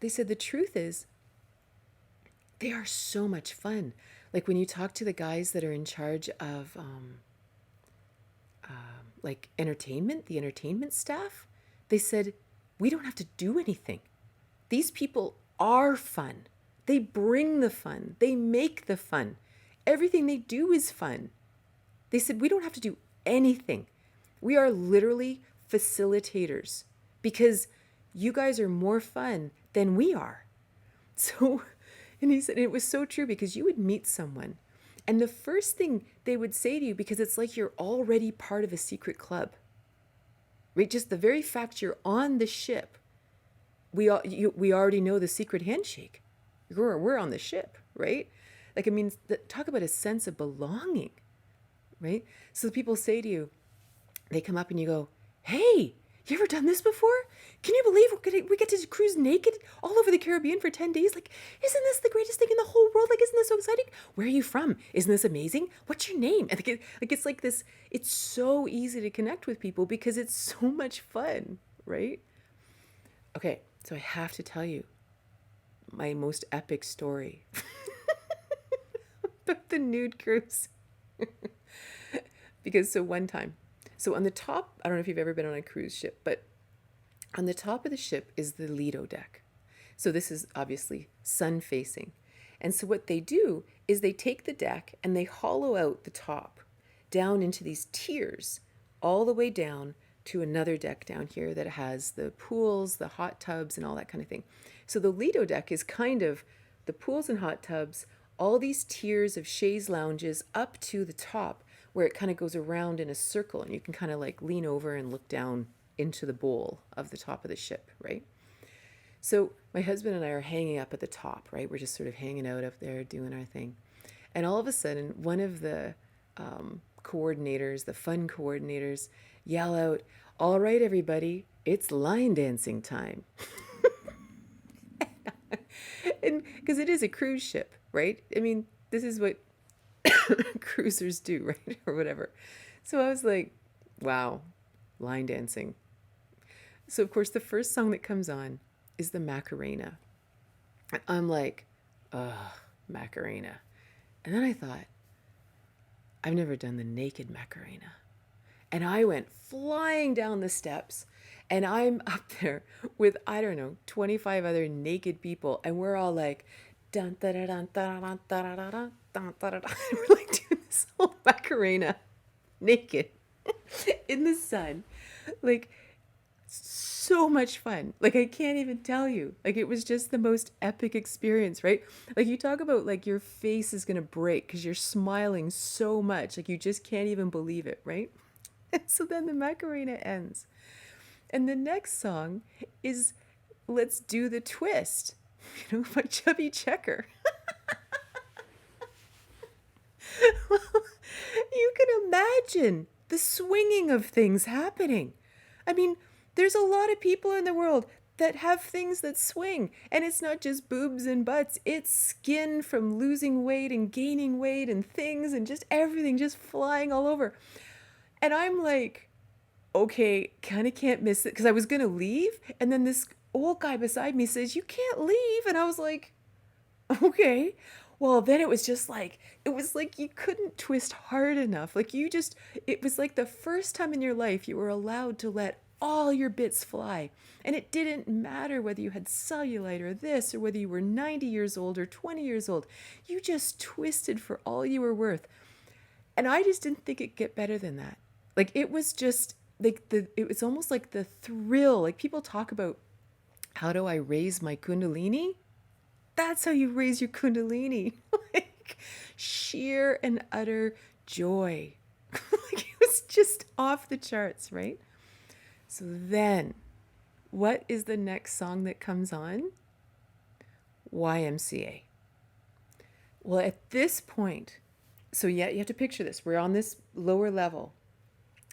they said the truth is, they are so much fun. Like, when you talk to the guys that are in charge of like entertainment, the entertainment staff, they said, we don't have to do anything. These people are fun. They bring the fun. They make the fun. Everything they do is fun. They said, we don't have to do anything. We are literally facilitators, because you guys are more fun than we are. So, and he said, it was so true, because you would meet someone, and the first thing they would say to you, because it's like you're already part of a secret club, right? Just the very fact you're on the ship, we already know the secret handshake. We're on the ship, right? Like, I mean, talk about a sense of belonging, right? So people say to you, they come up and you go, hey, you ever done this before? Can you believe we get to cruise naked all over the Caribbean for 10 days? Like, isn't this the greatest thing in the whole world? Like, isn't this so exciting? Where are you from? Isn't this amazing? What's your name? And it's like this, it's so easy to connect with people because it's so much fun, right? Okay, so I have to tell you my most epic story about the nude cruise. Because one time, so on the top, I don't know if you've ever been on a cruise ship, but on the top of the ship is the Lido deck. So this is obviously sun facing. And so what they do is they take the deck and they hollow out the top down into these tiers all the way down to another deck down here that has the pools, the hot tubs, and all that kind of thing. So the Lido deck is kind of the pools and hot tubs, all these tiers of chaise lounges up to the top, where it kind of goes around in a circle, and you can kind of like lean over and look down into the bowl of the top of the ship, right? So my husband and I are hanging up at the top, right? We're just sort of hanging out up there doing our thing. And all of a sudden, one of the coordinators, the fun coordinators, yell out, all right, everybody, it's line dancing time. And because it is a cruise ship, right? I mean, this is what cruisers do, right? Or whatever. So I was like, wow, line dancing. So of course the first song that comes on is the Macarena. And I'm like, ugh, Macarena. And then I thought, I've never done the naked Macarena. And I went flying down the steps, and I'm up there with, I don't know, 25 other naked people, and we're all like, dun da da dun da da da da da dun da da da. We're like doing this whole Macarena naked in the sun, like, so much fun. Like, I can't even tell you. Like, it was just the most epic experience, right? Like, you talk about like your face is gonna break because you're smiling so much, like you just can't even believe it, right? And so then the Macarena ends, and the next song is Let's Do the Twist, by Chubby Checker. Well, you can imagine the swinging of things happening. I mean, there's a lot of people in the world that have things that swing. And it's not just boobs and butts, it's skin from losing weight and gaining weight and things and just everything just flying all over. And I'm like, okay, kind of can't miss it because I was going to leave. And then this old guy beside me says, you can't leave. And I was like, okay. Well, then it was just like, it was like you couldn't twist hard enough. Like you just, it was like the first time in your life you were allowed to let all your bits fly. And it didn't matter whether you had cellulite or this, or whether you were 90 years old or 20 years old. You just twisted for all you were worth. And I just didn't think it'd get better than that. Like it was just like it was almost like the thrill. Like people talk about, how do I raise my kundalini? That's how you raise your kundalini. Like sheer and utter joy. Like it was just off the charts, right? So then, what is the next song that comes on? YMCA. Well, at this point, so yeah, you have to picture this. We're on this lower level,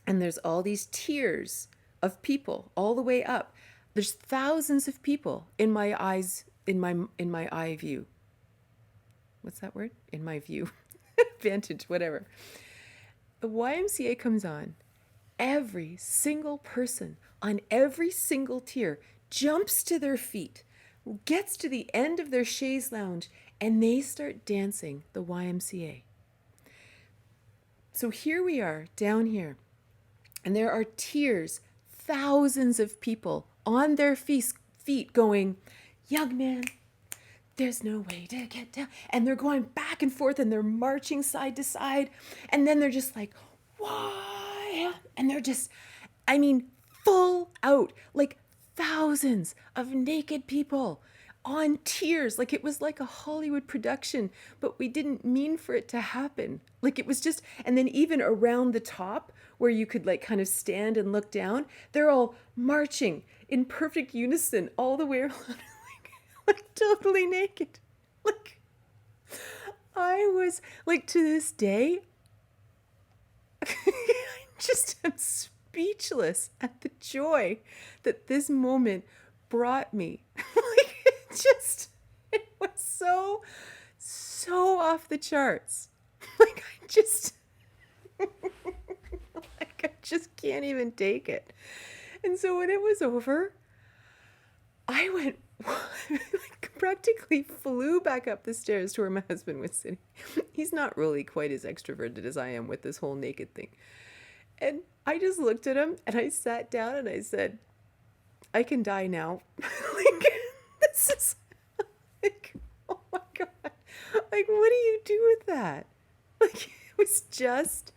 and there's all these tiers of people all the way up. There's thousands of people in my eyes, in my eye view. What's that word? In my view. Vantage, whatever. The YMCA comes on. Every single person on every single tier jumps to their feet, gets to the end of their chaise lounge, and they start dancing the YMCA. So here we are down here, and there are tiers, thousands of people on their feet going, young man, there's no way to get down. And they're going back and forth and they're marching side to side. And then they're just like, why? And they're just, I mean, full out, like thousands of naked people on tiers. Like it was like a Hollywood production, but we didn't mean for it to happen. Like it was just, and then even around the top where you could like kind of stand and look down, they're all marching in perfect unison all the way around. Like totally naked. Like I was like, to this day, I just am speechless at the joy that this moment brought me. Like it was so off the charts. Like like I just can't even take it. And so when it was over, I went, like practically flew back up the stairs to where my husband was sitting. He's not really quite as extroverted as I am with this whole naked thing. And I just looked at him and I sat down and I said, I can die now. Like, this is like, oh my God. Like, what do you do with that? Like, it was just,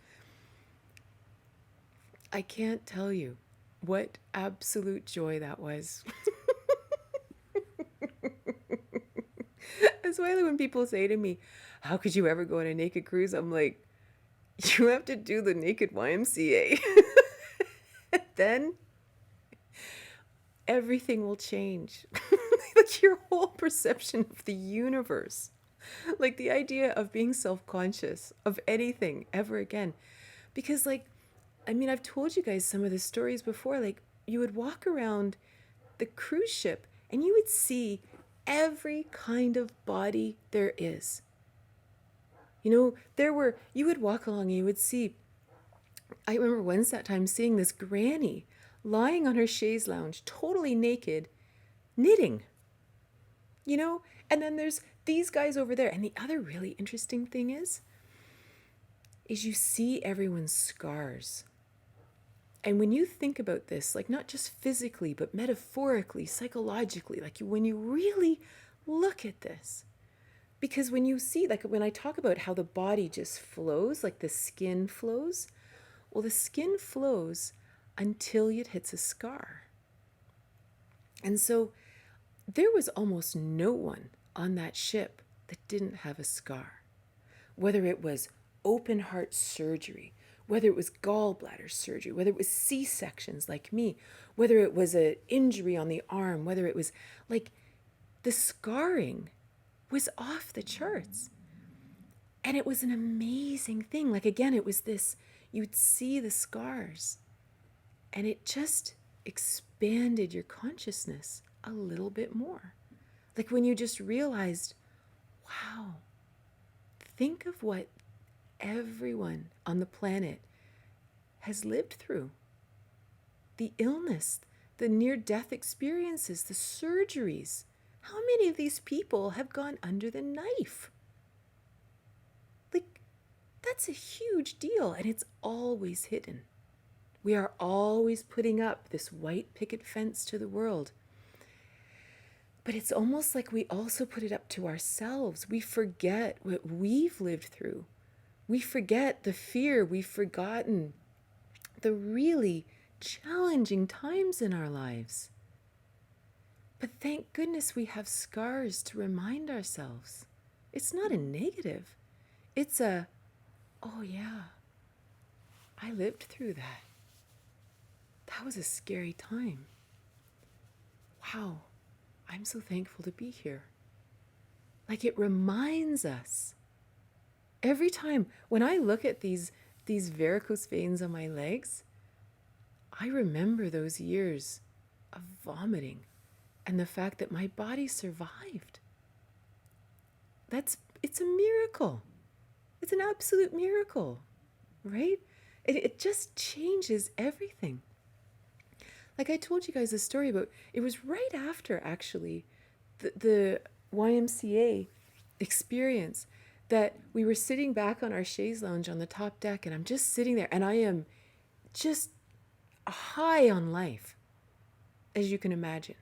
I can't tell you what absolute joy that was. That's why when people say to me, how could you ever go on a naked cruise? I'm like, you have to do the naked YMCA. Then everything will change. Like your whole perception of the universe. Like the idea of being self-conscious of anything ever again. Because like, I mean, I've told you guys some of the stories before. Like you would walk around the cruise ship and you would see every kind of body there is. You know, you would walk along and you would see, I remember once that time seeing this granny lying on her chaise lounge, totally naked, knitting. You know, and then there's these guys over there. And the other really interesting thing is you see everyone's scars. And when you think about this, like not just physically, but metaphorically, psychologically, like when you really look at this, because when you see, like when I talk about how the body just flows, like the skin flows, well, the skin flows until it hits a scar. And so there was almost no one on that ship that didn't have a scar, whether it was open heart surgery, whether it was gallbladder surgery, whether it was C-sections like me, whether it was an injury on the arm, whether it was like the scarring was off the charts. And it was an amazing thing. Like, again, it was this, you'd see the scars and it just expanded your consciousness a little bit more. Like when you just realized, wow, think of what everyone on the planet has lived through. The illness, the near-death experiences, the surgeries. How many of these people have gone under the knife? Like, that's a huge deal, and it's always hidden. We are always putting up this white picket fence to the world. But it's almost like we also put it up to ourselves. We forget what we've lived through. We forget the fear. We've forgotten the really challenging times in our lives. But thank goodness we have scars to remind ourselves. It's not a negative. It's a, oh yeah, I lived through that. That was a scary time. Wow, I'm so thankful to be here. Like it reminds us. Every time when I look at these varicose veins on my legs, I remember those years of vomiting and the fact that my body survived. It's a miracle. It's an absolute miracle, right? It just changes everything. Like I told you guys a story about, it was right after actually the YMCA experience that we were sitting back on our chaise lounge on the top deck, and I'm just sitting there and I am just high on life, as you can imagine.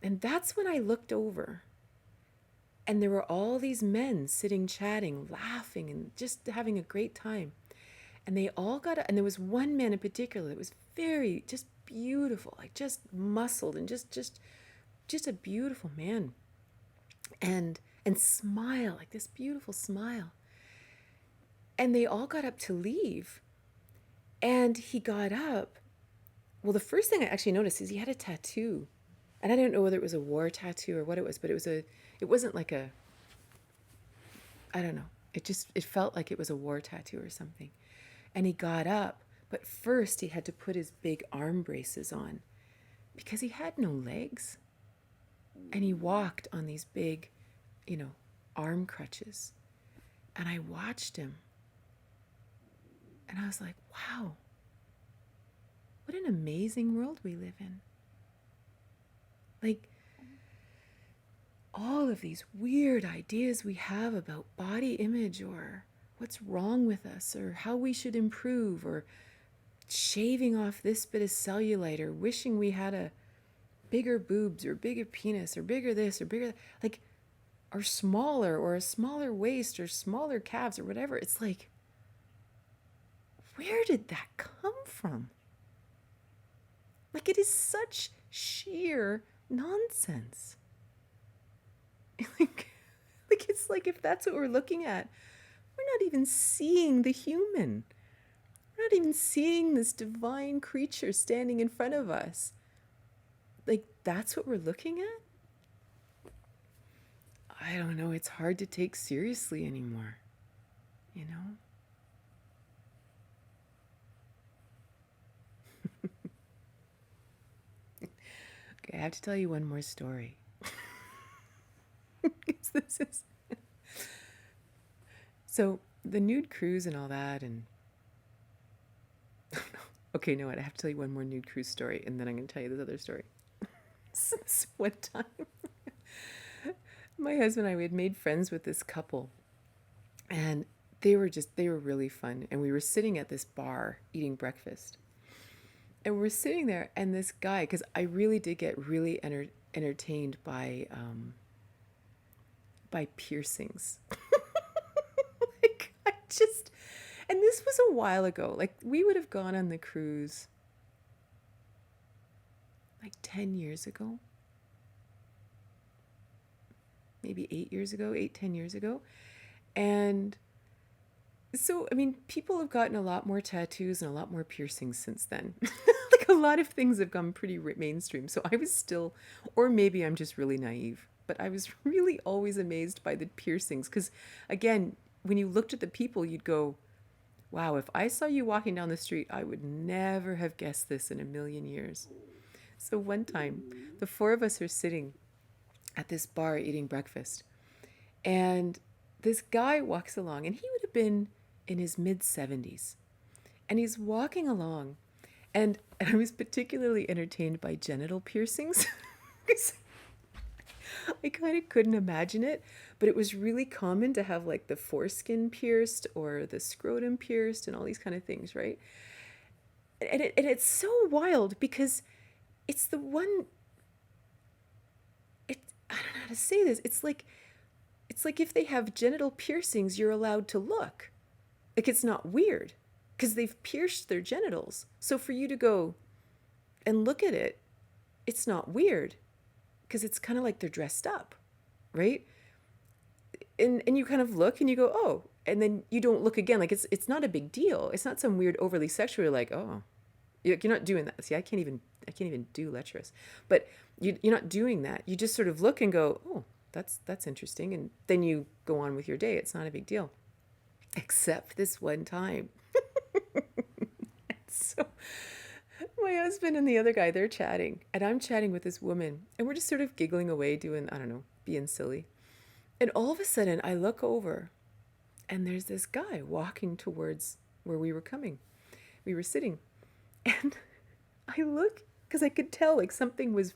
And that's when I looked over and there were all these men sitting, chatting, laughing, and just having a great time. And they all got up, and there was one man in particular that was very just beautiful, like just muscled and just a beautiful man. And smile, like this beautiful smile. And they all got up to leave. And he got up. Well, the first thing I actually noticed is he had a tattoo. And I didn't know whether it was a war tattoo or what it was, but it wasn't like a, I don't know. It felt like it was a war tattoo or something. And he got up, but first he had to put his big arm braces on because he had no legs. And he walked on these big, arm crutches. And I watched him. And I was like, wow, what an amazing world we live in. Like, all of these weird ideas we have about body image or what's wrong with us or how we should improve or shaving off this bit of cellulite or wishing we had a bigger boobs or bigger penis or bigger this or bigger that, like, or smaller or a smaller waist or smaller calves or whatever. It's like, where did that come from? Like, it is such sheer nonsense. Like it's like, if that's what we're looking at, we're not even seeing the human. We're not even seeing this divine creature standing in front of us. Like, that's what we're looking at? I don't know. It's hard to take seriously anymore, Okay, I have to tell you one more story. This is so the nude cruise and all that, and okay, no, I have to tell you one more nude cruise story, and then I'm going to tell you this other story. This one time, my husband and I, we had made friends with this couple, and they were really fun, and we were sitting at this bar eating breakfast, and we're sitting there, and this guy, because I really did get really entertained by piercings. Like, and this was a while ago. Like, we would have gone on the cruise like 10 years ago, maybe 10 years ago. And so, I mean, people have gotten a lot more tattoos and a lot more piercings since then. Like, a lot of things have gone pretty mainstream. So I was still, or maybe I'm just really naive, but I was really always amazed by the piercings. Because again, when you looked at the people, you'd go, Wow, if I saw you walking down the street, I would never have guessed this in a million years. So one time, the four of us are sitting at this bar eating breakfast, and this guy walks along, and he would have been in his mid 70s. And he's walking along, and I was particularly entertained by genital piercings. I kind of couldn't imagine it, but it was really common to have like the foreskin pierced or the scrotum pierced and all these kind of things, right? And it's so wild because it's the one, I don't know how to say this. It's like if they have genital piercings, you're allowed to look. Like it's not weird because they've pierced their genitals. So for you to go and look at it, it's not weird because it's kind of like they're dressed up, right? And you kind of look and you go, oh, and then you don't look again. Like it's not a big deal. It's not some weird overly sexual. You're like, oh, you're not doing that. See, I can't even do lecherous, but you're not doing that. You just sort of look and go, oh, that's interesting, and then you go on with your day. It's not a big deal, except this one time. So my husband and the other guy, they're chatting, and I'm chatting with this woman, and we're just sort of giggling away, doing, I don't know, being silly. And all of a sudden, I look over, and there's this guy walking towards where we were coming. We were sitting, and I look because I could tell like something was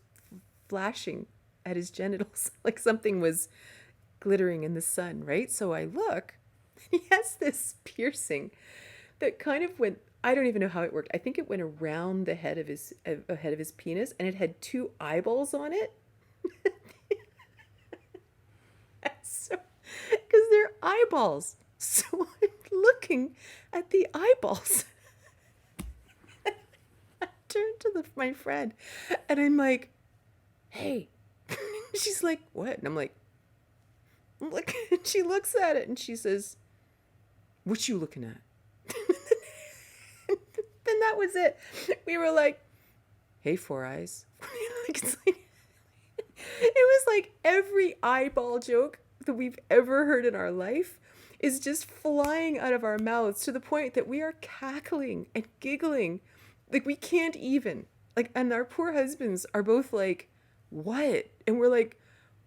flashing at his genitals, like something was glittering in the sun, right? So I look, and he has this piercing that kind of went, I don't even know how it worked. I think it went around the head of his penis, and it had two eyeballs on it. So, because they're eyeballs. So I'm looking at the eyeballs. I turned to my friend, and I'm like, hey. She's like, what? And I'm like, look. And she looks at it, and she says, what you looking at? Then that was it. We were like, hey, Four Eyes. It was like every eyeball joke that we've ever heard in our life is just flying out of our mouths to the point that we are cackling and giggling. Like we can't even. Like, and our poor husbands are both like, what? And we're like,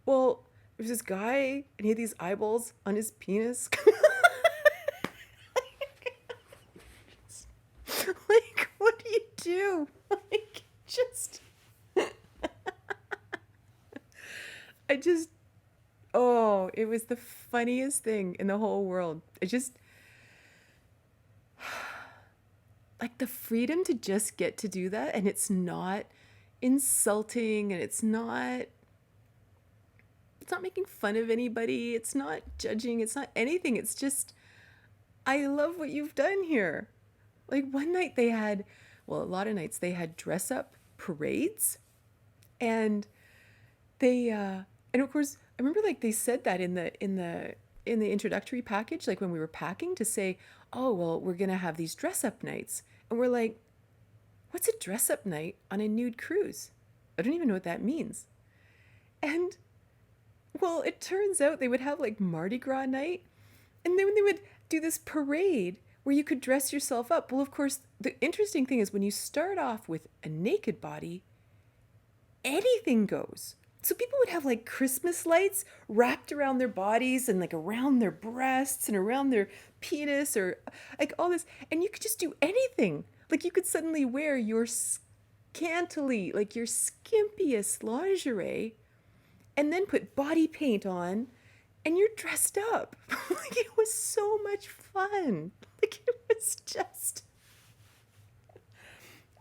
well, there's this guy and he had these eyeballs on his penis. Like, what do you do? Like, just, oh, it was the funniest thing in the whole world. It just, like the freedom to just get to do that, and it's not insulting, and it's not making fun of anybody, it's not judging, it's not anything. It's just, I love what you've done here. Like one night they had, well, a lot of nights they had dress up parades, and they and of course I remember like they said that in the introductory package, like when we were packing, to say, oh, well, we're gonna have these dress up nights. And we're like, what's a dress up night on a nude cruise? I don't even know what that means. And well, it turns out they would have like Mardi Gras night, and then they would do this parade where you could dress yourself up. Well, of course, the interesting thing is when you start off with a naked body, anything goes. So people would have like Christmas lights wrapped around their bodies and like around their breasts and around their penis, or like all this. And you could just do anything. Like you could suddenly wear your scantily, like your skimpiest lingerie, and then put body paint on, and you're dressed up. Like it was so much fun. Like it was just,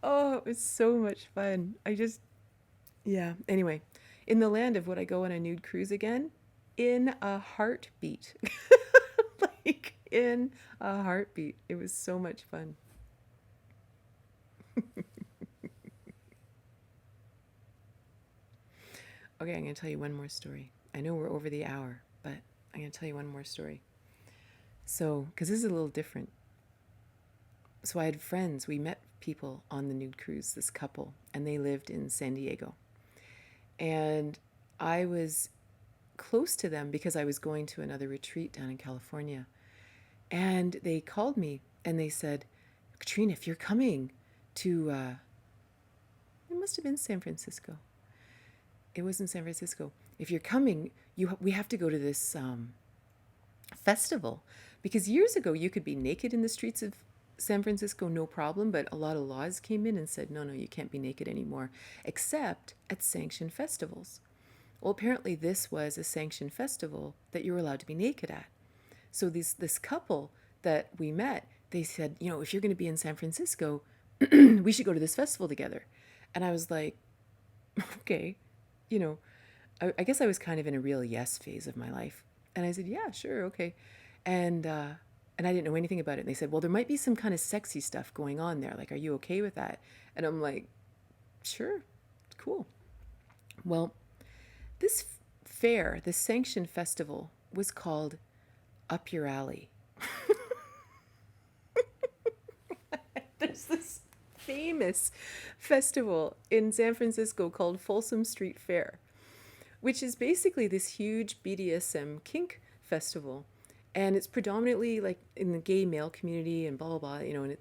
oh, it was so much fun. Yeah. Anyway, in the land of would I go on a nude cruise again? In a heartbeat. Like in a heartbeat. It was so much fun. Okay, I'm going to tell you one more story. I know we're over the hour, but I'm going to tell you one more story. So, because this is a little different. So I had friends, we met people on the nude cruise, this couple, and they lived in San Diego. And I was close to them because I was going to another retreat down in California. And they called me and they said, Katrina, if you're coming to, it must have been San Francisco. It was in San Francisco. If you're coming, we have to go to this festival. Because years ago, you could be naked in the streets of San Francisco, no problem, but a lot of laws came in and said, no, you can't be naked anymore, except at sanctioned festivals. Well, apparently this was a sanctioned festival that you were allowed to be naked at. So this couple that we met, they said, if you're going to be in San Francisco, we should go to this festival together. And I was like, okay, I guess I was kind of in a real yes phase of my life. And I said, yeah, sure, okay. And I didn't know anything about it. And they said, well, there might be some kind of sexy stuff going on there. Like, are you okay with that? And I'm like, sure, cool. Well, this fair, this sanctioned festival, was called Up Your Alley. There's this famous festival in San Francisco called Folsom Street Fair, which is basically this huge BDSM kink festival. And it's predominantly like in the gay male community and blah, blah, blah, and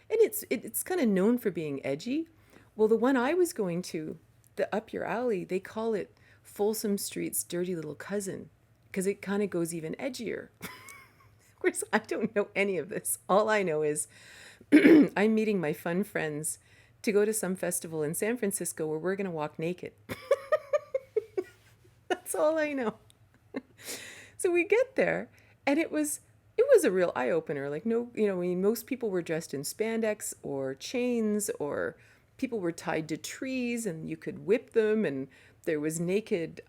it's kind of known for being edgy. Well, the one I was going to, the Up Your Alley, they call it Folsom Street's dirty little cousin, because it kind of goes even edgier. Of course, I don't know any of this. All I know is I'm meeting my fun friends to go to some festival in San Francisco where we're going to walk naked. That's all I know. So we get there, and it was a real eye opener. Like, most people were dressed in spandex or chains, or people were tied to trees and you could whip them, and there was naked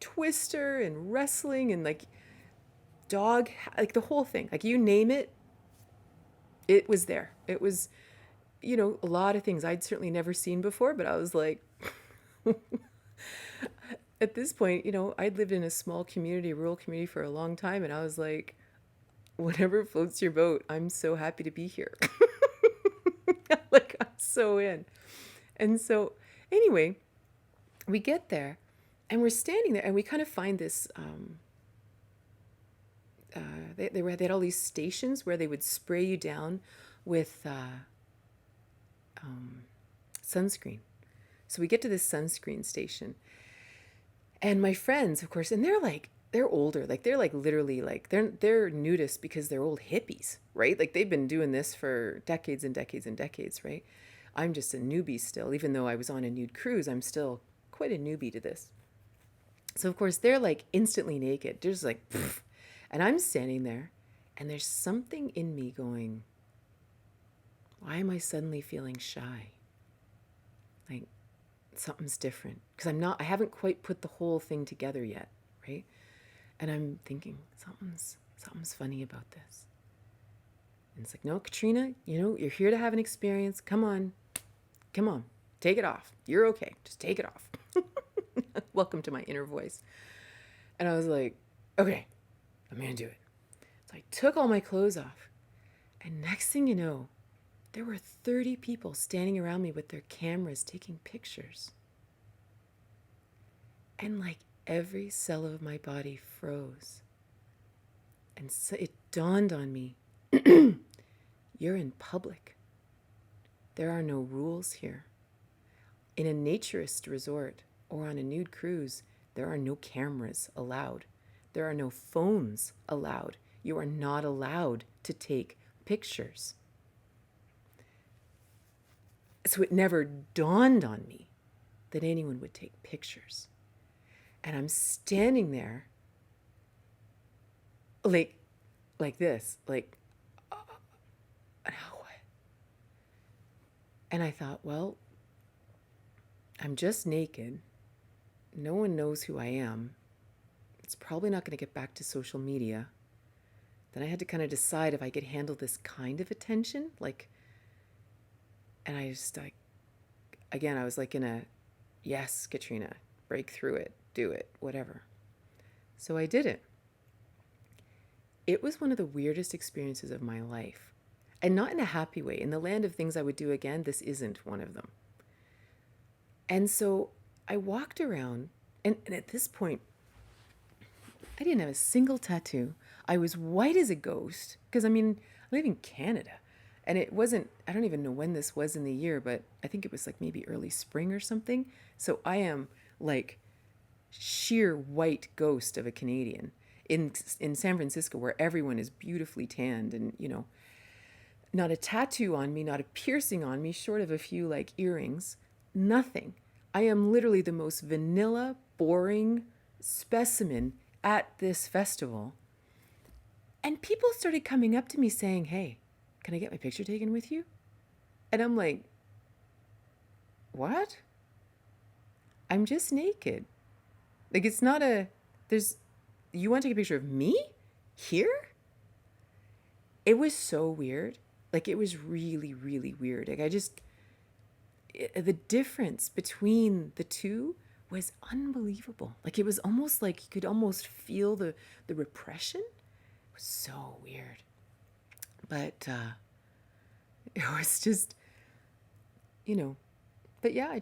twister and wrestling and like dog, like the whole thing. Like, you name it, it was there. It was, a lot of things I'd certainly never seen before, but I was like, at this point, I'd lived in a small community, rural community for a long time, and I was like, whatever floats your boat, I'm so happy to be here. Like, I'm so in. And so, anyway, we get there, and we're standing there, and we kind of find this, they had all these stations where they would spray you down with sunscreen. So we get to this sunscreen station, and my friends, of course, and they're older, like they're like literally like they're nudists because they're old hippies, right? Like, they've been doing this for decades and decades and decades, right? I'm just a newbie still. Even though I was on a nude cruise, I'm still quite a newbie to this. So of course they're like instantly naked. They're just like, pfft. And I'm standing there, and there's something in me going, why am I suddenly feeling shy? Like, something's different. Because I haven't quite put the whole thing together yet, right? And I'm thinking, something's funny about this. And it's like, no, Katrina, you're here to have an experience. Come on, take it off. You're okay. Just take it off. Welcome to my inner voice. And I was like, okay, I'm going to do it. So I took all my clothes off. And next thing you know, there were 30 people standing around me with their cameras taking pictures. And like every cell of my body froze. And so it dawned on me, you're in public. There are no rules here. In a naturist resort or on a nude cruise, there are no cameras allowed. There are no phones allowed. You are not allowed to take pictures. So it never dawned on me that anyone would take pictures. And I'm standing there like this, like, now what? And I thought, well, I'm just naked. No one knows who I am. It's probably not going to get back to social media. Then I had to kind of decide if I could handle this kind of attention. And I just, again, I was like in a, yes, Katrina, break through it, do it, whatever. So I did it. It was one of the weirdest experiences of my life. And not in a happy way. In the land of things I would do again, this isn't one of them. And so I walked around, and at this point, I didn't have a single tattoo. I was white as a ghost, because I live in Canada. And it wasn't, I don't even know when this was in the year, but I think it was like maybe early spring or something. So I am like sheer white ghost of a Canadian in San Francisco, where everyone is beautifully tanned and, you know, not a tattoo on me, not a piercing on me, short of a few like earrings, nothing. I am literally the most vanilla, boring specimen at this festival. And people started coming up to me saying, "Hey, can I get my picture taken with you?" And I'm like, "What? I'm just naked." Like, it's not a, there's, you want to take a picture of me here? It was so weird. Like, it was really, really weird. Like, the difference between the two was unbelievable. Like, it was almost like you could almost feel the repression. It was so weird. But it was just, you know, but yeah,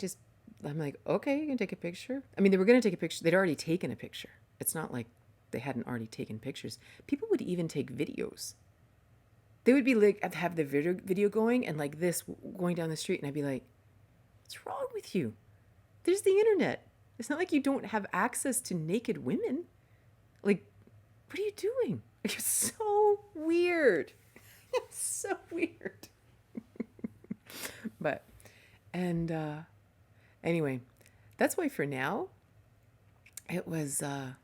I'm like, okay, you can take a picture. I mean, they were going to take a picture. They'd already taken a picture. It's not like they hadn't already taken pictures. People would even take videos. They would be like, I'd have the video going and like this going down the street. And I'd be like, what's wrong with you? There's the internet. It's not like you don't have access to naked women. Like, what are you doing? It's so weird. It's so weird. But, and anyway, that's why for now, it was, I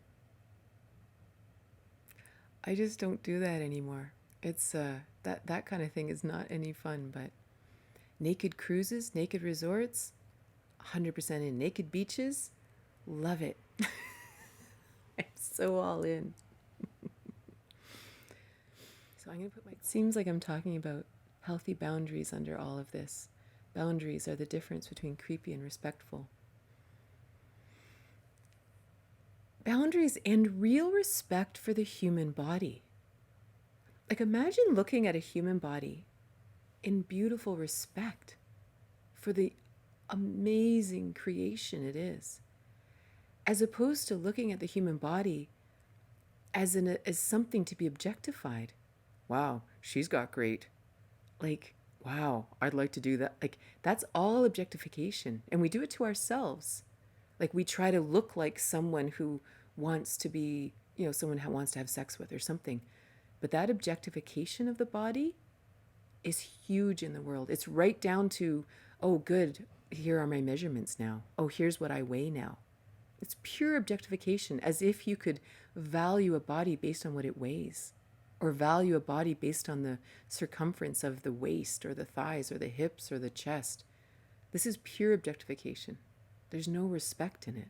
just don't do that anymore. It's, that kind of thing is not any fun, but naked cruises, naked resorts, 100% in. Naked beaches, love it. I'm so all in. So I'm going to put it seems like I'm talking about healthy boundaries under all of this. Boundaries are the difference between creepy and respectful. Boundaries and real respect for the human body. Like, imagine looking at a human body in beautiful respect for the amazing creation it is, as opposed to looking at the human body as something to be objectified. Wow, she's got great. Like, wow, I'd like to do that. Like, that's all objectification. And we do it to ourselves. Like, we try to look like someone who wants to be, you know, someone who wants to have sex with or something. But that objectification of the body is huge in the world. It's right down to, oh, good, here are my measurements now. Oh, here's what I weigh now. It's pure objectification, as if you could value a body based on what it weighs, or value a body based on the circumference of the waist or the thighs or the hips or the chest. This is pure objectification. There's no respect in it.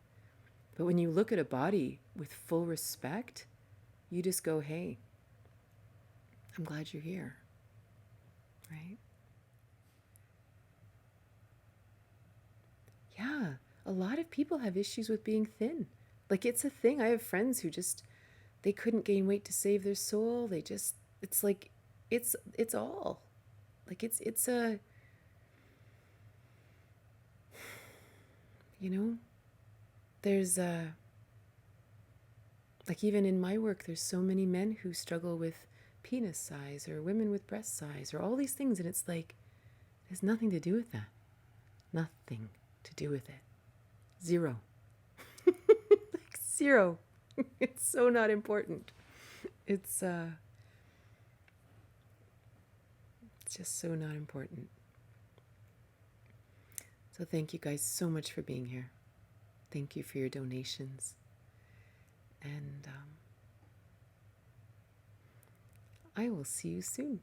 But when you look at a body with full respect, you just go, hey, I'm glad you're here, right? Yeah, a lot of people have issues with being thin. Like, it's a thing. I have friends who just, they couldn't gain weight to save their soul. They just, it's like, it's all. Like, it's a, you know, there's a, like, even in my work, there's so many men who struggle with penis size or women with breast size or all these things. And it's like, there's nothing to do with that. Nothing to do with it. Zero. Like, zero. It's so not important. It's just so not important. So thank you guys so much for being here. Thank you for your donations. And I will see you soon.